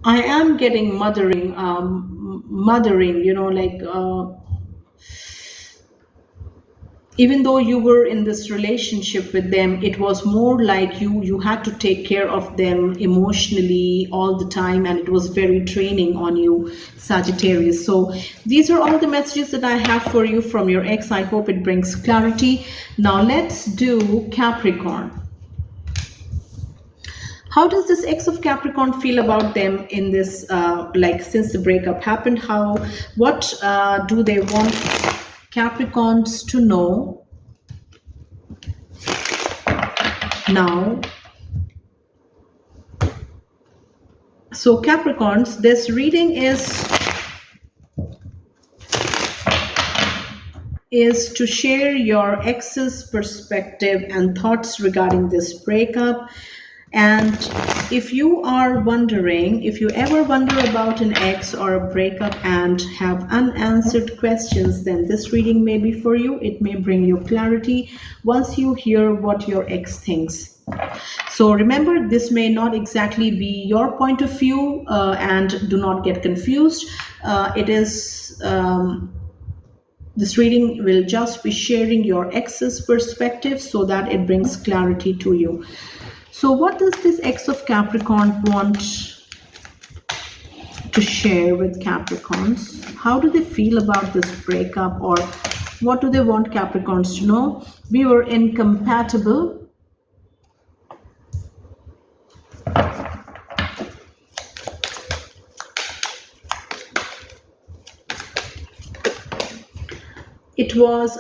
I am getting mothering, you know, like even though you were in this relationship with them, it was more like you had to take care of them emotionally all the time, and it was very draining on you, Sagittarius. So these are all the messages that I have for you from your ex. I hope it brings clarity. Now let's do Capricorn. How does this ex of Capricorn feel about them in this, like, since the breakup happened? What do they want Capricorns to know now? So Capricorns, this reading is to share your ex's perspective and thoughts regarding this breakup. And if you are wondering, if you ever wonder about an ex or a breakup and have unanswered questions, then this reading may be for you. It may bring you clarity once you hear what your ex thinks. So remember, this may not exactly be your point of view, and do not get confused. This reading will just be sharing your ex's perspective so that it brings clarity to you. So what does this ex of Capricorn want to share with Capricorns? How do they feel about this breakup, or what do they want Capricorns to know? We were incompatible.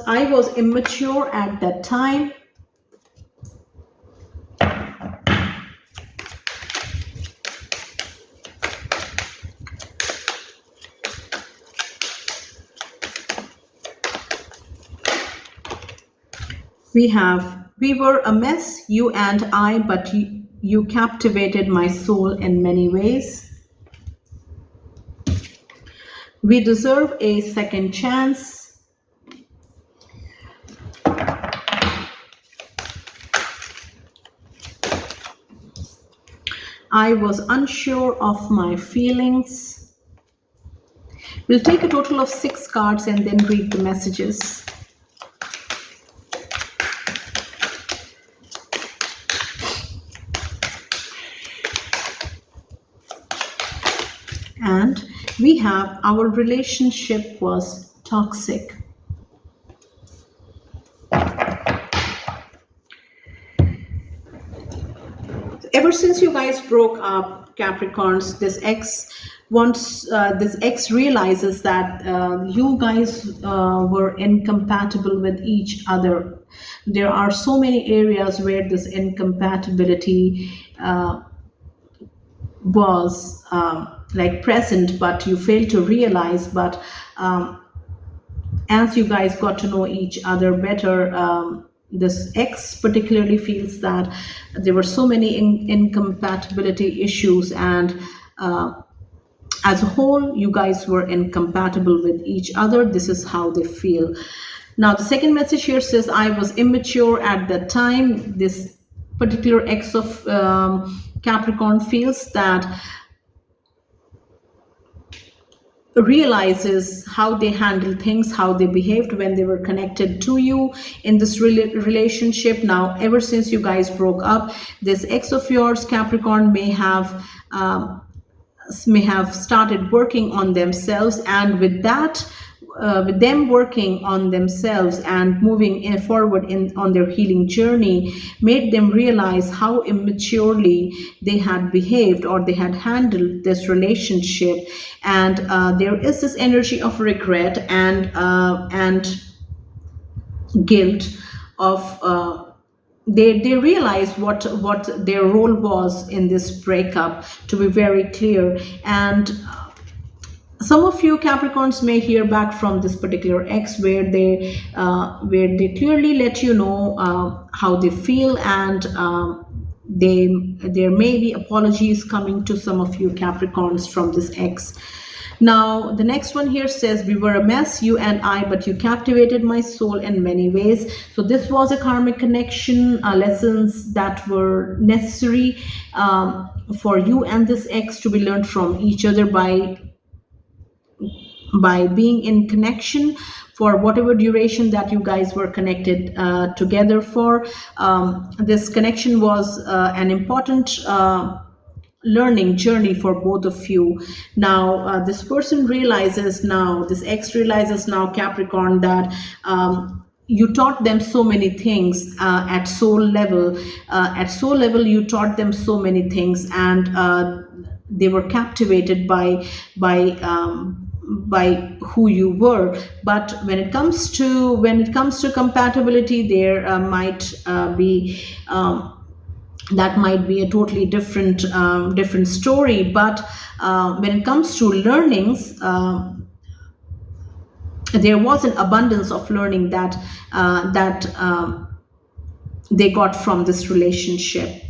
I was immature at that time. We have, we were a mess, you and I, but you captivated my soul in many ways. We deserve a second chance. I was unsure of my feelings. We'll take a total of 6 cards and then read the messages. And we have, our relationship was toxic. Ever since you guys broke up, Capricorns, this ex realizes that you guys were incompatible with each other. There are so many areas where this incompatibility was like present, but you failed to realize. But as you guys got to know each other better, this ex particularly feels that there were so many incompatibility issues, and as a whole you guys were incompatible with each other. This is how they feel. Now the second message here says, I was immature at that time. This particular ex of Capricorn feels that, realizes how they handle things, how they behaved when they were connected to you in this relationship. Now, ever since you guys broke up, this ex of yours, Capricorn, may have started working on themselves, and with that, with them working on themselves and moving forward on their healing journey, made them realize how immaturely they had behaved or they had handled this relationship. And there is this energy of regret and guilt of they realize what their role was in this breakup, to be very clear. And some of you Capricorns may hear back from this particular ex where they clearly let you know how they feel, and there may be apologies coming to some of you Capricorns from this ex. Now the next one here says, we were a mess, you and I, but you captivated my soul in many ways. So this was a karmic connection, lessons that were necessary for you and this ex to be learned from each other by being in connection for whatever duration that you guys were connected together for. This connection was an important learning journey for both of you. Now this person realizes now, this ex realizes now, Capricorn, that you taught them so many things at soul level. At soul level, you taught them so many things, and they were captivated by who you were. But when it comes to compatibility, there might be that might be a totally different story. But when it comes to learnings, there was an abundance of learning that they got from this relationship.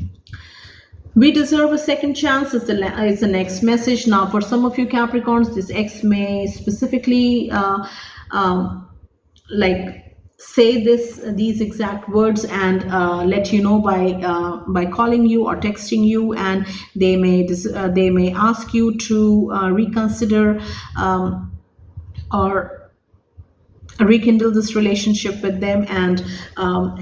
We deserve a second chance is the next message. Now, for some of you Capricorns, this ex may specifically like say these exact words and let you know by calling you or texting you, and they may ask you to reconsider or rekindle this relationship with them. And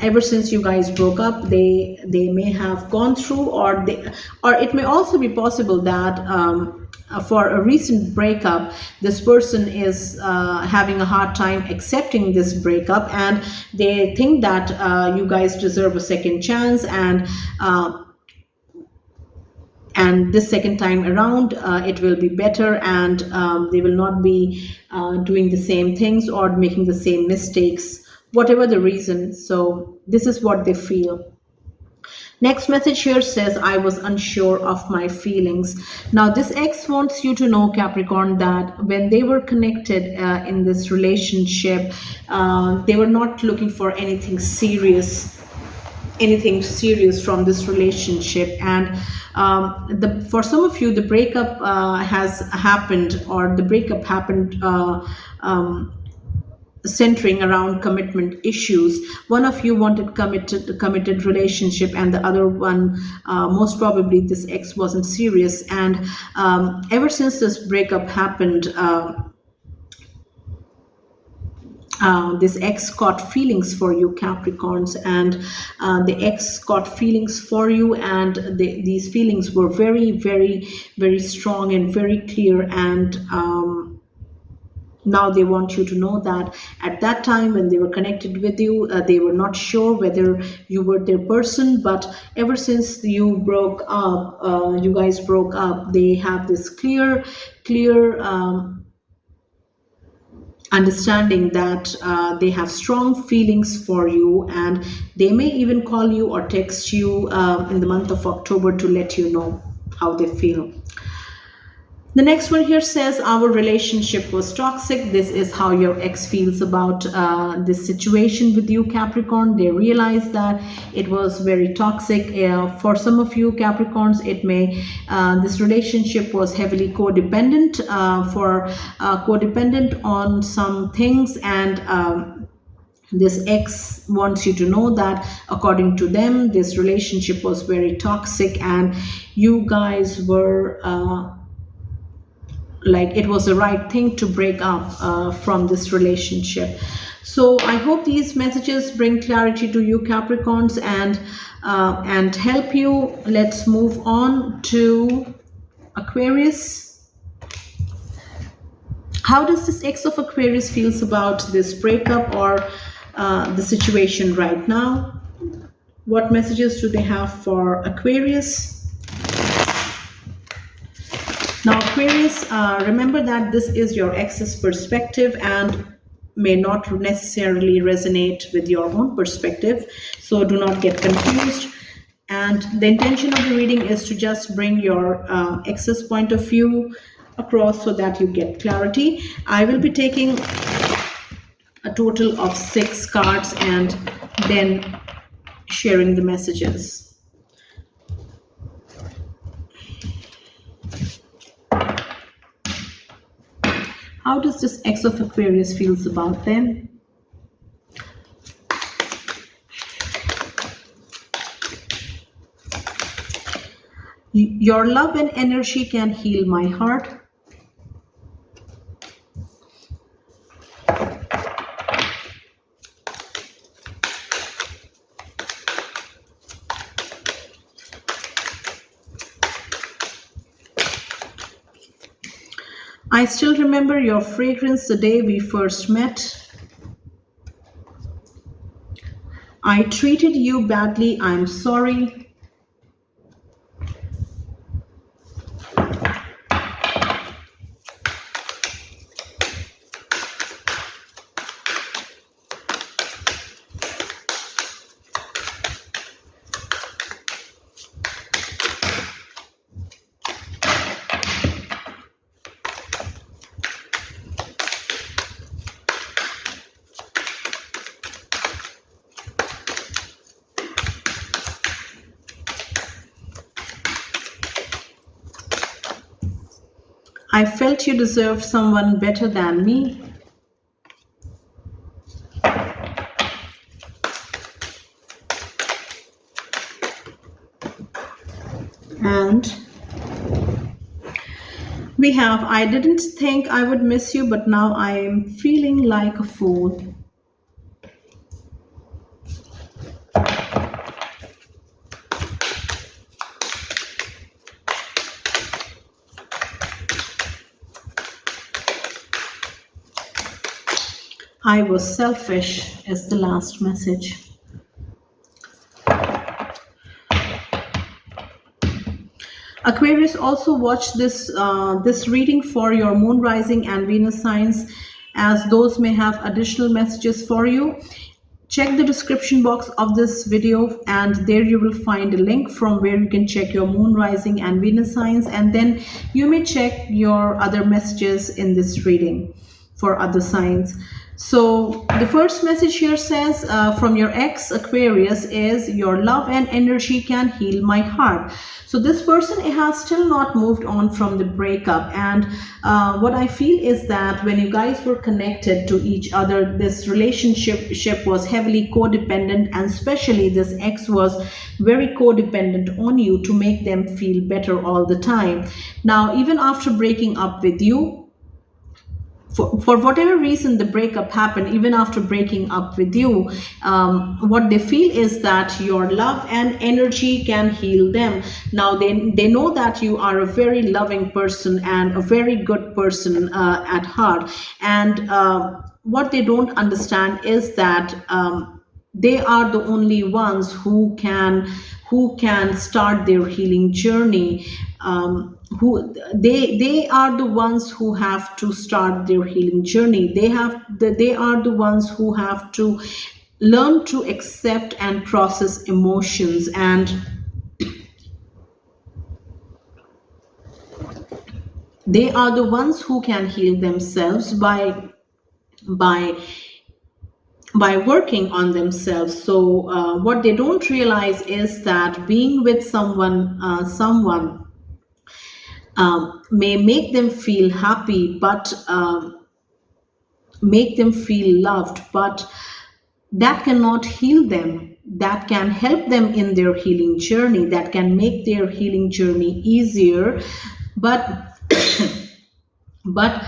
ever since you guys broke up, they may have gone through, or it may also be possible that for a recent breakup, this person is having a hard time accepting this breakup, and they think that you guys deserve a second chance, and this second time around it will be better, and they will not be doing the same things or making the same mistakes, whatever the reason. So this is what they feel. Next message here says, I was unsure of my feelings. Now, this ex wants you to know, Capricorn, that when they were connected in this relationship, they were not looking for anything serious from this relationship. And for some of you, the breakup has happened, or the breakup happened centering around commitment issues. One of you wanted committed relationship, and the other one, most probably this ex wasn't serious. And ever since this breakup happened, this ex caught feelings for you, Capricorns, and the ex caught feelings for you, and these feelings were very, very, very strong and very clear. And now they want you to know that at that time when they were connected with you, they were not sure whether you were their person. But ever since you guys broke up, they have this clear understanding that they have strong feelings for you, and they may even call you or text you in the month of October to let you know how they feel. The next one here says, our relationship was toxic. This is how your ex feels about this situation with you, Capricorn. They realize that it was very toxic. For some of you, Capricorns, this relationship was heavily codependent, codependent on some things. And this ex wants you to know that according to them, this relationship was very toxic, and you guys were like it was the right thing to break up from this relationship. So I hope these messages bring clarity to you, Capricorns, and help you. Let's move on to Aquarius. How does this ex of Aquarius feels about this breakup or the situation right now? What messages do they have for Aquarius? Now, Aquarius, remember that this is your ex's perspective and may not necessarily resonate with your own perspective. So do not get confused. And the intention of the reading is to just bring your ex's point of view across so that you get clarity. I will be taking a total of 6 cards and then sharing the messages. How does this ex of Aquarius feels about them? Your love and energy can heal my heart. I still remember your fragrance the day we first met. I treated you badly. I'm sorry. I felt you deserved someone better than me. And we have, I didn't think I would miss you, but now I am feeling like a fool. I was selfish is the last message. Aquarius, also watch this reading for your moon, rising and Venus signs, as those may have additional messages for you. check the description box of this video, and there you will find a link from where you can check your moon, rising and Venus signs, and then you may check your other messages in this reading for other signs. So the first message here says from your ex Aquarius is, your love and energy can heal my heart. So this person has still not moved on from the breakup, and what I feel is that when you guys were connected to each other, this relationship was heavily codependent, and especially this ex was very codependent on you to make them feel better all the time. Now, even after breaking up with you, for whatever reason the breakup happened, even after breaking up with you, what they feel is that your love and energy can heal them. Now they know that you are a very loving person and a very good person at heart, and what they don't understand is that they are the only ones who can start their healing journey. Who they are the ones who have to start their healing journey. They are the ones who have to learn to accept and process emotions, and they are the ones who can heal themselves by working on themselves. So what they don't realize is that being with someone may make them feel happy, but make them feel loved, but that cannot heal them. That can help them in their healing journey, that can make their healing journey easier, but but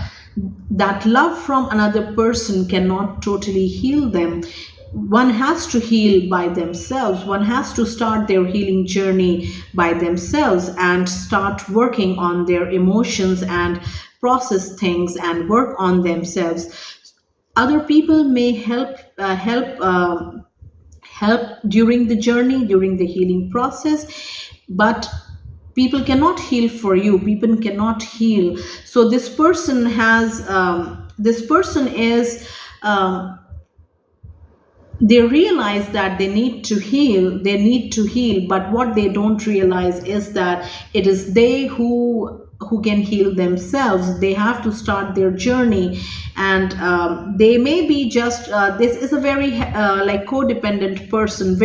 that love from another person cannot totally heal them. One has to heal by themselves. One has to start their healing journey by themselves and start working on their emotions and process things and work on themselves. Other people may help during the journey, during the healing process, but people cannot heal for you. People cannot heal. So this person is they realize that they need to heal, but what they don't realize is that it is they who can heal themselves. They have to start their journey, and they may be just this is a very like codependent person,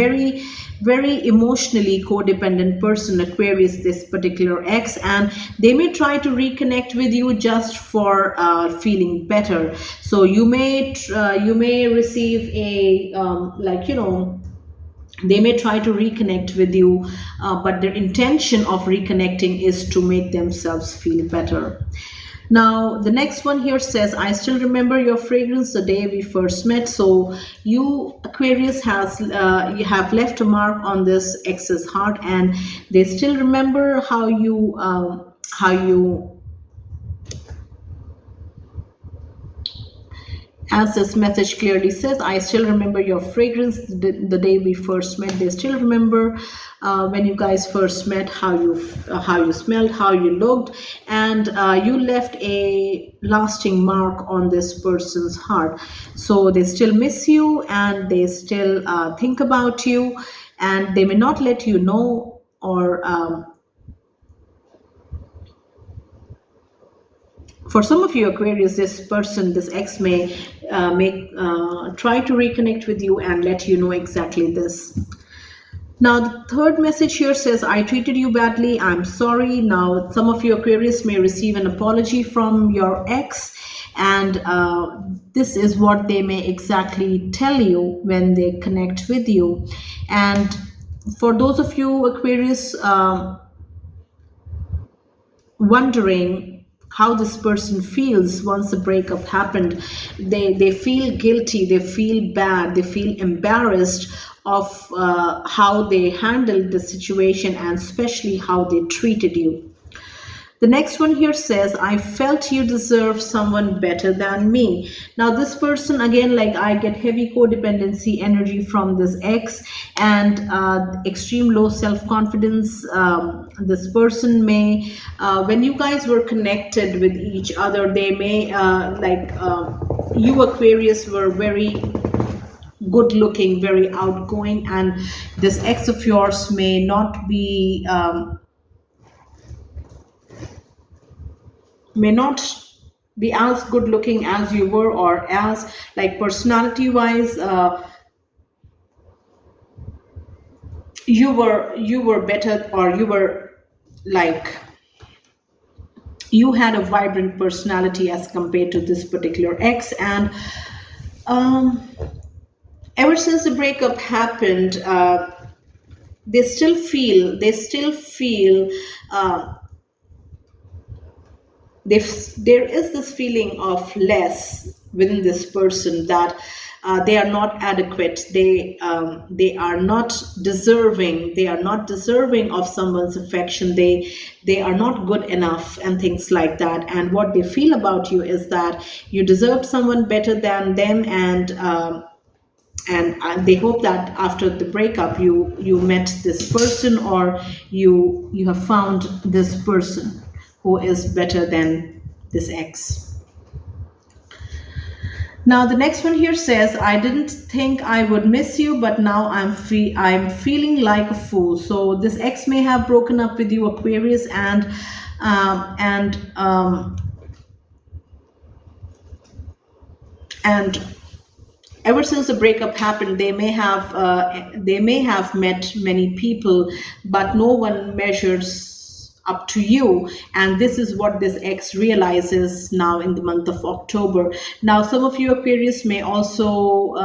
very emotionally codependent person, Aquarius, this particular ex, and they may try to reconnect with you just for feeling better. So you may receive a they may try to reconnect with you, but their intention of reconnecting is to make themselves feel better. Now, the next one here says, I still remember your fragrance the day we first met. So you, Aquarius, you have left a mark on this ex's heart, and they still remember how you as this message clearly says, I still remember your fragrance the day we first met. They still remember when you guys first met, how you smelled, how you looked, and you left a lasting mark on this person's heart. So they still miss you, and they still think about you, and they may not let you know, or for some of you Aquarius, this ex may try to reconnect with you and let you know exactly this. Now, the third message here says, I treated you badly, I'm sorry. Now, some of you Aquarius may receive an apology from your ex, and this is what they may exactly tell you when they connect with you. And for those of you Aquarius wondering how this person feels once the breakup happened, they feel guilty, they feel bad, they feel embarrassed of how they handled the situation, and especially how they treated you. The next one here says, I felt you deserve someone better than me. Now, this person, again, like, I get heavy codependency energy from this ex, and extreme low self-confidence. This person may, when you guys were connected with each other, they may, you Aquarius were very good looking, very outgoing, and this ex of yours may not be as good looking as you were, or as like personality wise you were better, or you were like you had a vibrant personality as compared to this particular ex. And um, ever since the breakup happened, they still feel there is this feeling of less within this person, that they are not adequate, they are not deserving, of someone's affection, they are not good enough, and things like that. And what they feel about you is that you deserve someone better than them, and they hope that after the breakup you met this person, or you have found this person who is better than this ex. Now the next one here says, I didn't think I would miss you, but now I'm feeling like a fool. So this ex may have broken up with you, Aquarius, and ever since the breakup happened, they may have met many people, but no one measures up to you. And this is what this ex realizes now in the month of October. Now some of you Aquarius may also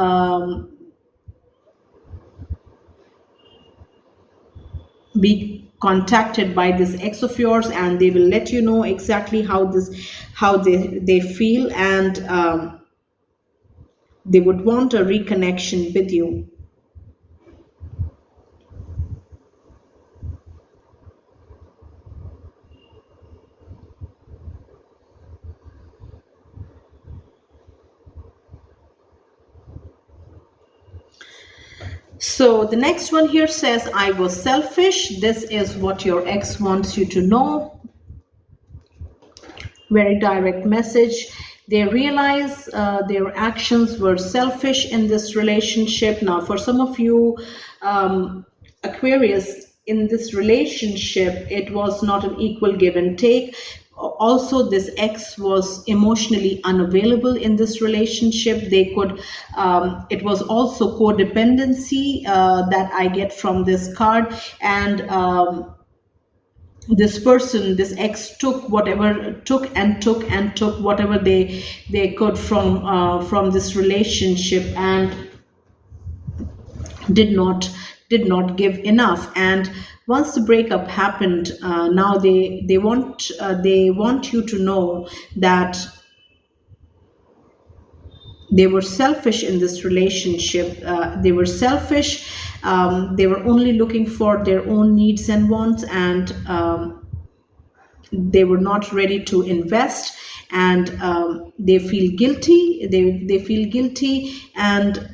be contacted by this ex of yours, and they will let you know exactly how they feel, and they would want a reconnection with you. So the next one here says, I was selfish. This is what your ex wants you to know. Very direct message. They realize their actions were selfish in this relationship. Now, for some of you, Aquarius, in this relationship, it was not an equal give and take. Also, this ex was emotionally unavailable in this relationship. It was also codependency that I get from this card. And this ex took whatever they could from this relationship, and did not give enough. And once the breakup happened, now they want you to know that they were selfish in this relationship. They were selfish. They were only looking for their own needs and wants, and they were not ready to invest. And they feel guilty. They feel guilty and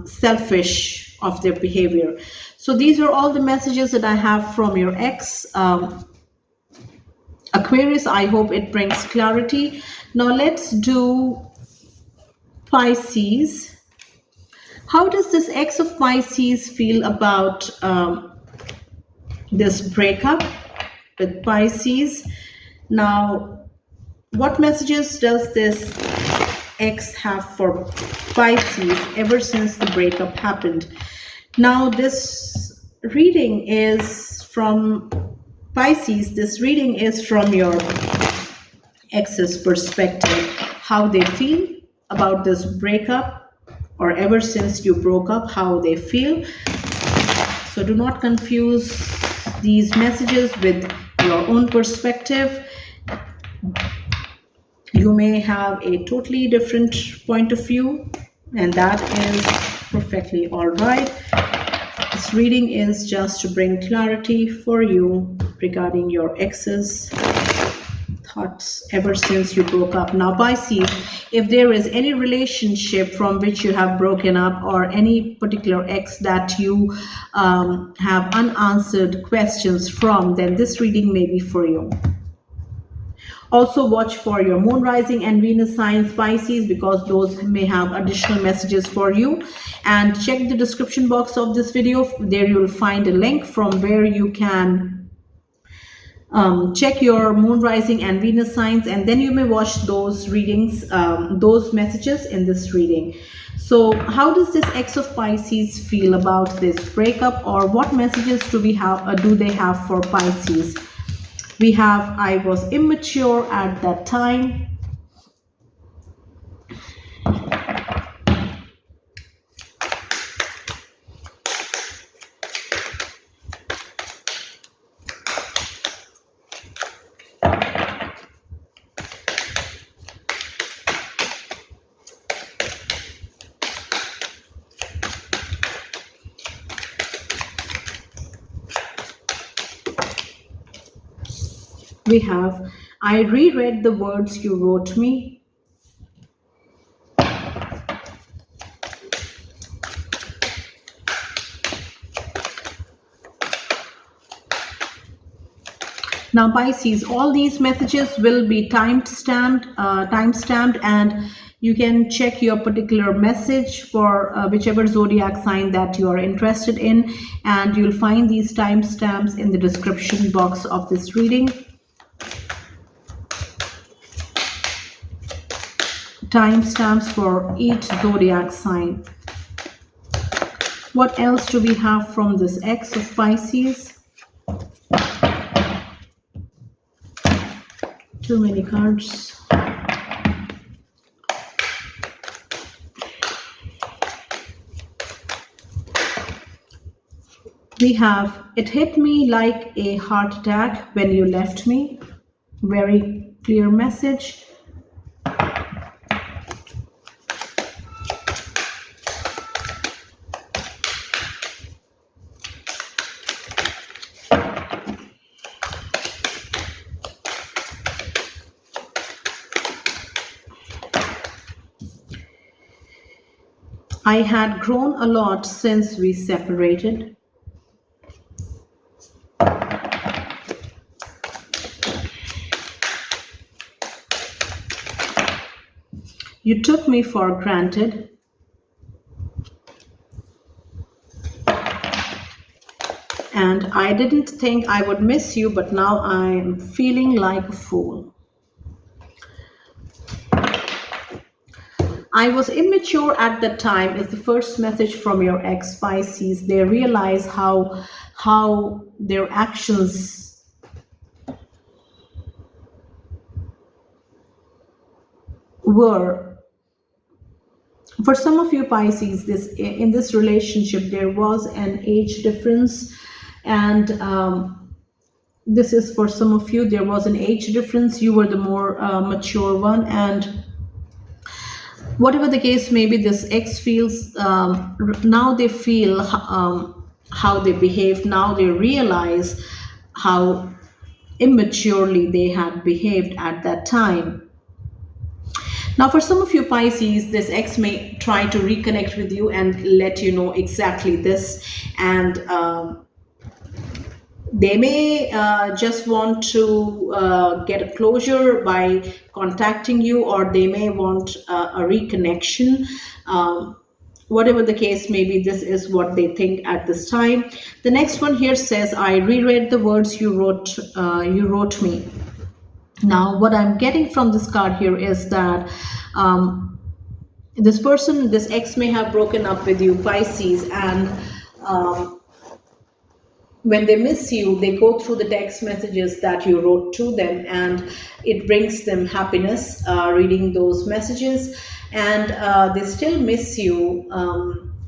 selfish of their behavior. So these are all the messages that I have from your ex, Aquarius. I hope it brings clarity. Now let's do Pisces. How does this ex of Pisces feel about this breakup with Pisces? Now, what messages does this ex have for Pisces ever since the breakup happened? Now, this reading is from Pisces. This reading is from your ex's perspective, how they feel about this breakup, or ever since you broke up, how they feel. So do not confuse these messages with your own perspective. You may have a totally different point of view, and that is perfectly all right. This reading is just to bring clarity for you regarding your ex's thoughts ever since you broke up. Now, Pisces, if there is any relationship from which you have broken up, or any particular ex that you have unanswered questions from, then this reading may be for you. Also watch for your moon, rising, and Venus signs, Pisces, because those may have additional messages for you. And check the description box of this video. There you will find a link from where you can check your moon, rising, and Venus signs, and then you may watch those readings, those messages in this reading. So how does this ex of Pisces feel about this breakup, or what messages do we have, do they have for Pisces? We have, I was immature at that time. We have, I reread the words you wrote me. Now Pisces, all these messages will be timestamped, and you can check your particular message for whichever zodiac sign that you are interested in, and you'll find these timestamps in the description box of this reading. Timestamps for each zodiac sign. What else do we have from this ex of Pisces? Too many cards. We have, it hit me like a heart attack when you left me. Very clear message. I had grown a lot since we separated. You took me for granted. And I didn't think I would miss you, but now I'm feeling like a fool. I was immature at that time is the first message from your ex Pisces. They realize how their actions were. For some of you Pisces, in this relationship there was an age difference, and this is for some of you, there was an age difference. You were the more mature one, and whatever the case may be, this ex feels, now they feel how they behaved. Now they realize how immaturely they had behaved at that time. Now, for some of you Pisces, this ex may try to reconnect with you and let you know exactly this. And they may just want to get a closure by contacting you, or they may want a reconnection. Whatever the case may be, this is what they think at this time. The next one here says, I reread the words you wrote me. Now, what I'm getting from this card here is that this ex may have broken up with you, Pisces, and when they miss you, they go through the text messages that you wrote to them, and it brings them happiness reading those messages, and they still miss you.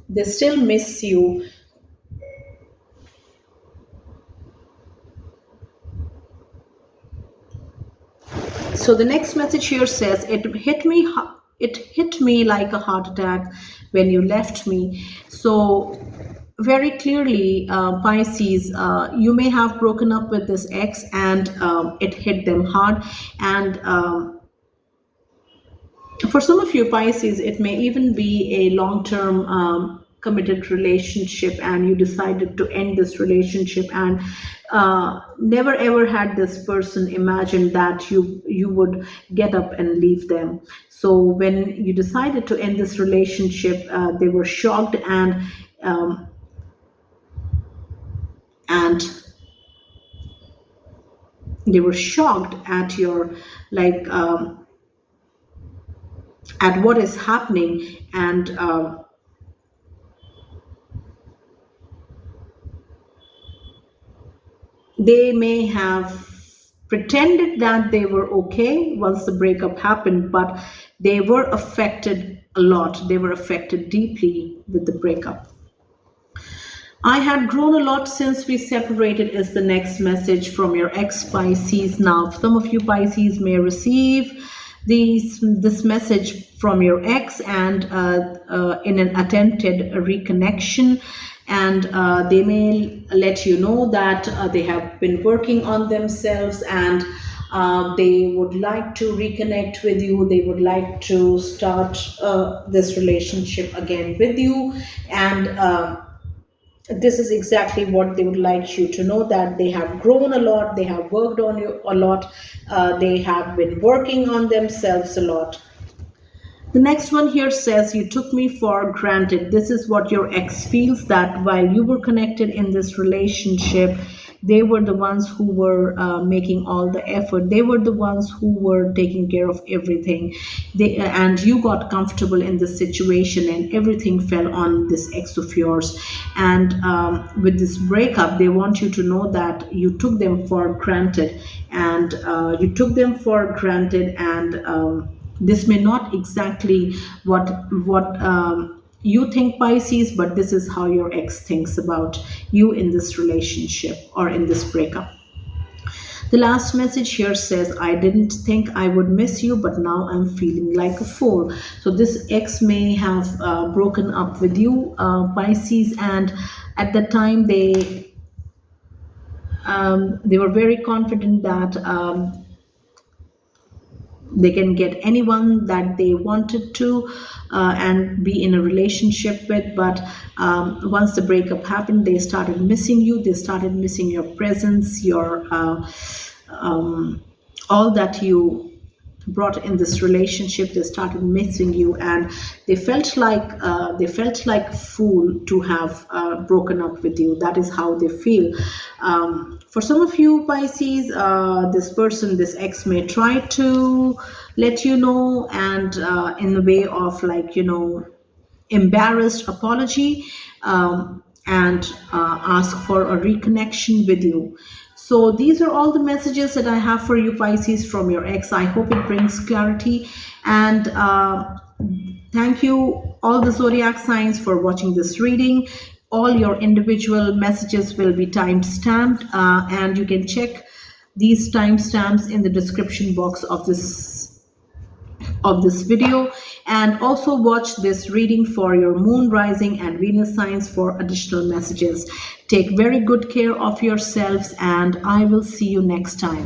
They still miss you. So the next message here says, it hit me like a heart attack when you left me. So very clearly, Pisces, you may have broken up with this ex, and it hit them hard. And for some of you Pisces, it may even be a long-term committed relationship and you decided to end this relationship, and never ever had this person imagined that you would get up and leave them. So when you decided to end this relationship, they were shocked, and they were shocked at your, like, at what is happening, and they may have pretended that they were okay once the breakup happened, but they were affected a lot. They were affected deeply with the breakup. I had grown a lot since we separated is the next message from your ex Pisces. Now, some of you Pisces may receive this message from your ex, and in an attempted reconnection, and they may let you know that they have been working on themselves, and they would like to reconnect with you. They would like to start this relationship again with you, and this is exactly what they would like you to know, that they have grown a lot, they have worked on you a lot, they have been working on themselves a lot. The next one here says, you took me for granted. This is what your ex feels, that while you were connected in this relationship, they were the ones who were making all the effort. They were the ones who were taking care of everything. And you got comfortable in this situation, and everything fell on this ex of yours. And with this breakup, they want you to know that you took them for granted, and this may not exactly what you think, Pisces, but this is how your ex thinks about you in this relationship or in this breakup. The last message here says, I didn't think I would miss you, but now I'm feeling like a fool. So this ex may have broken up with you, Pisces, and at the time they were very confident that they can get anyone that they wanted to and be in a relationship with, but once the breakup happened, they started missing you. They started missing your presence, your all that you brought in this relationship. They started missing you, and they felt like a fool to have broken up with you. That is how they feel. For some of you Pisces, this ex may try to let you know, and in the way of, like, embarrassed apology, and ask for a reconnection with you. So these are all the messages that I have for you, Pisces, from your ex. I hope it brings clarity, and thank you all the zodiac signs for watching this reading. All your individual messages will be time-stamped, and you can check these timestamps in the description box of this video, and also watch this reading for your moon, rising, and Venus signs for additional messages. Take very good care of yourselves, and I will see you next time.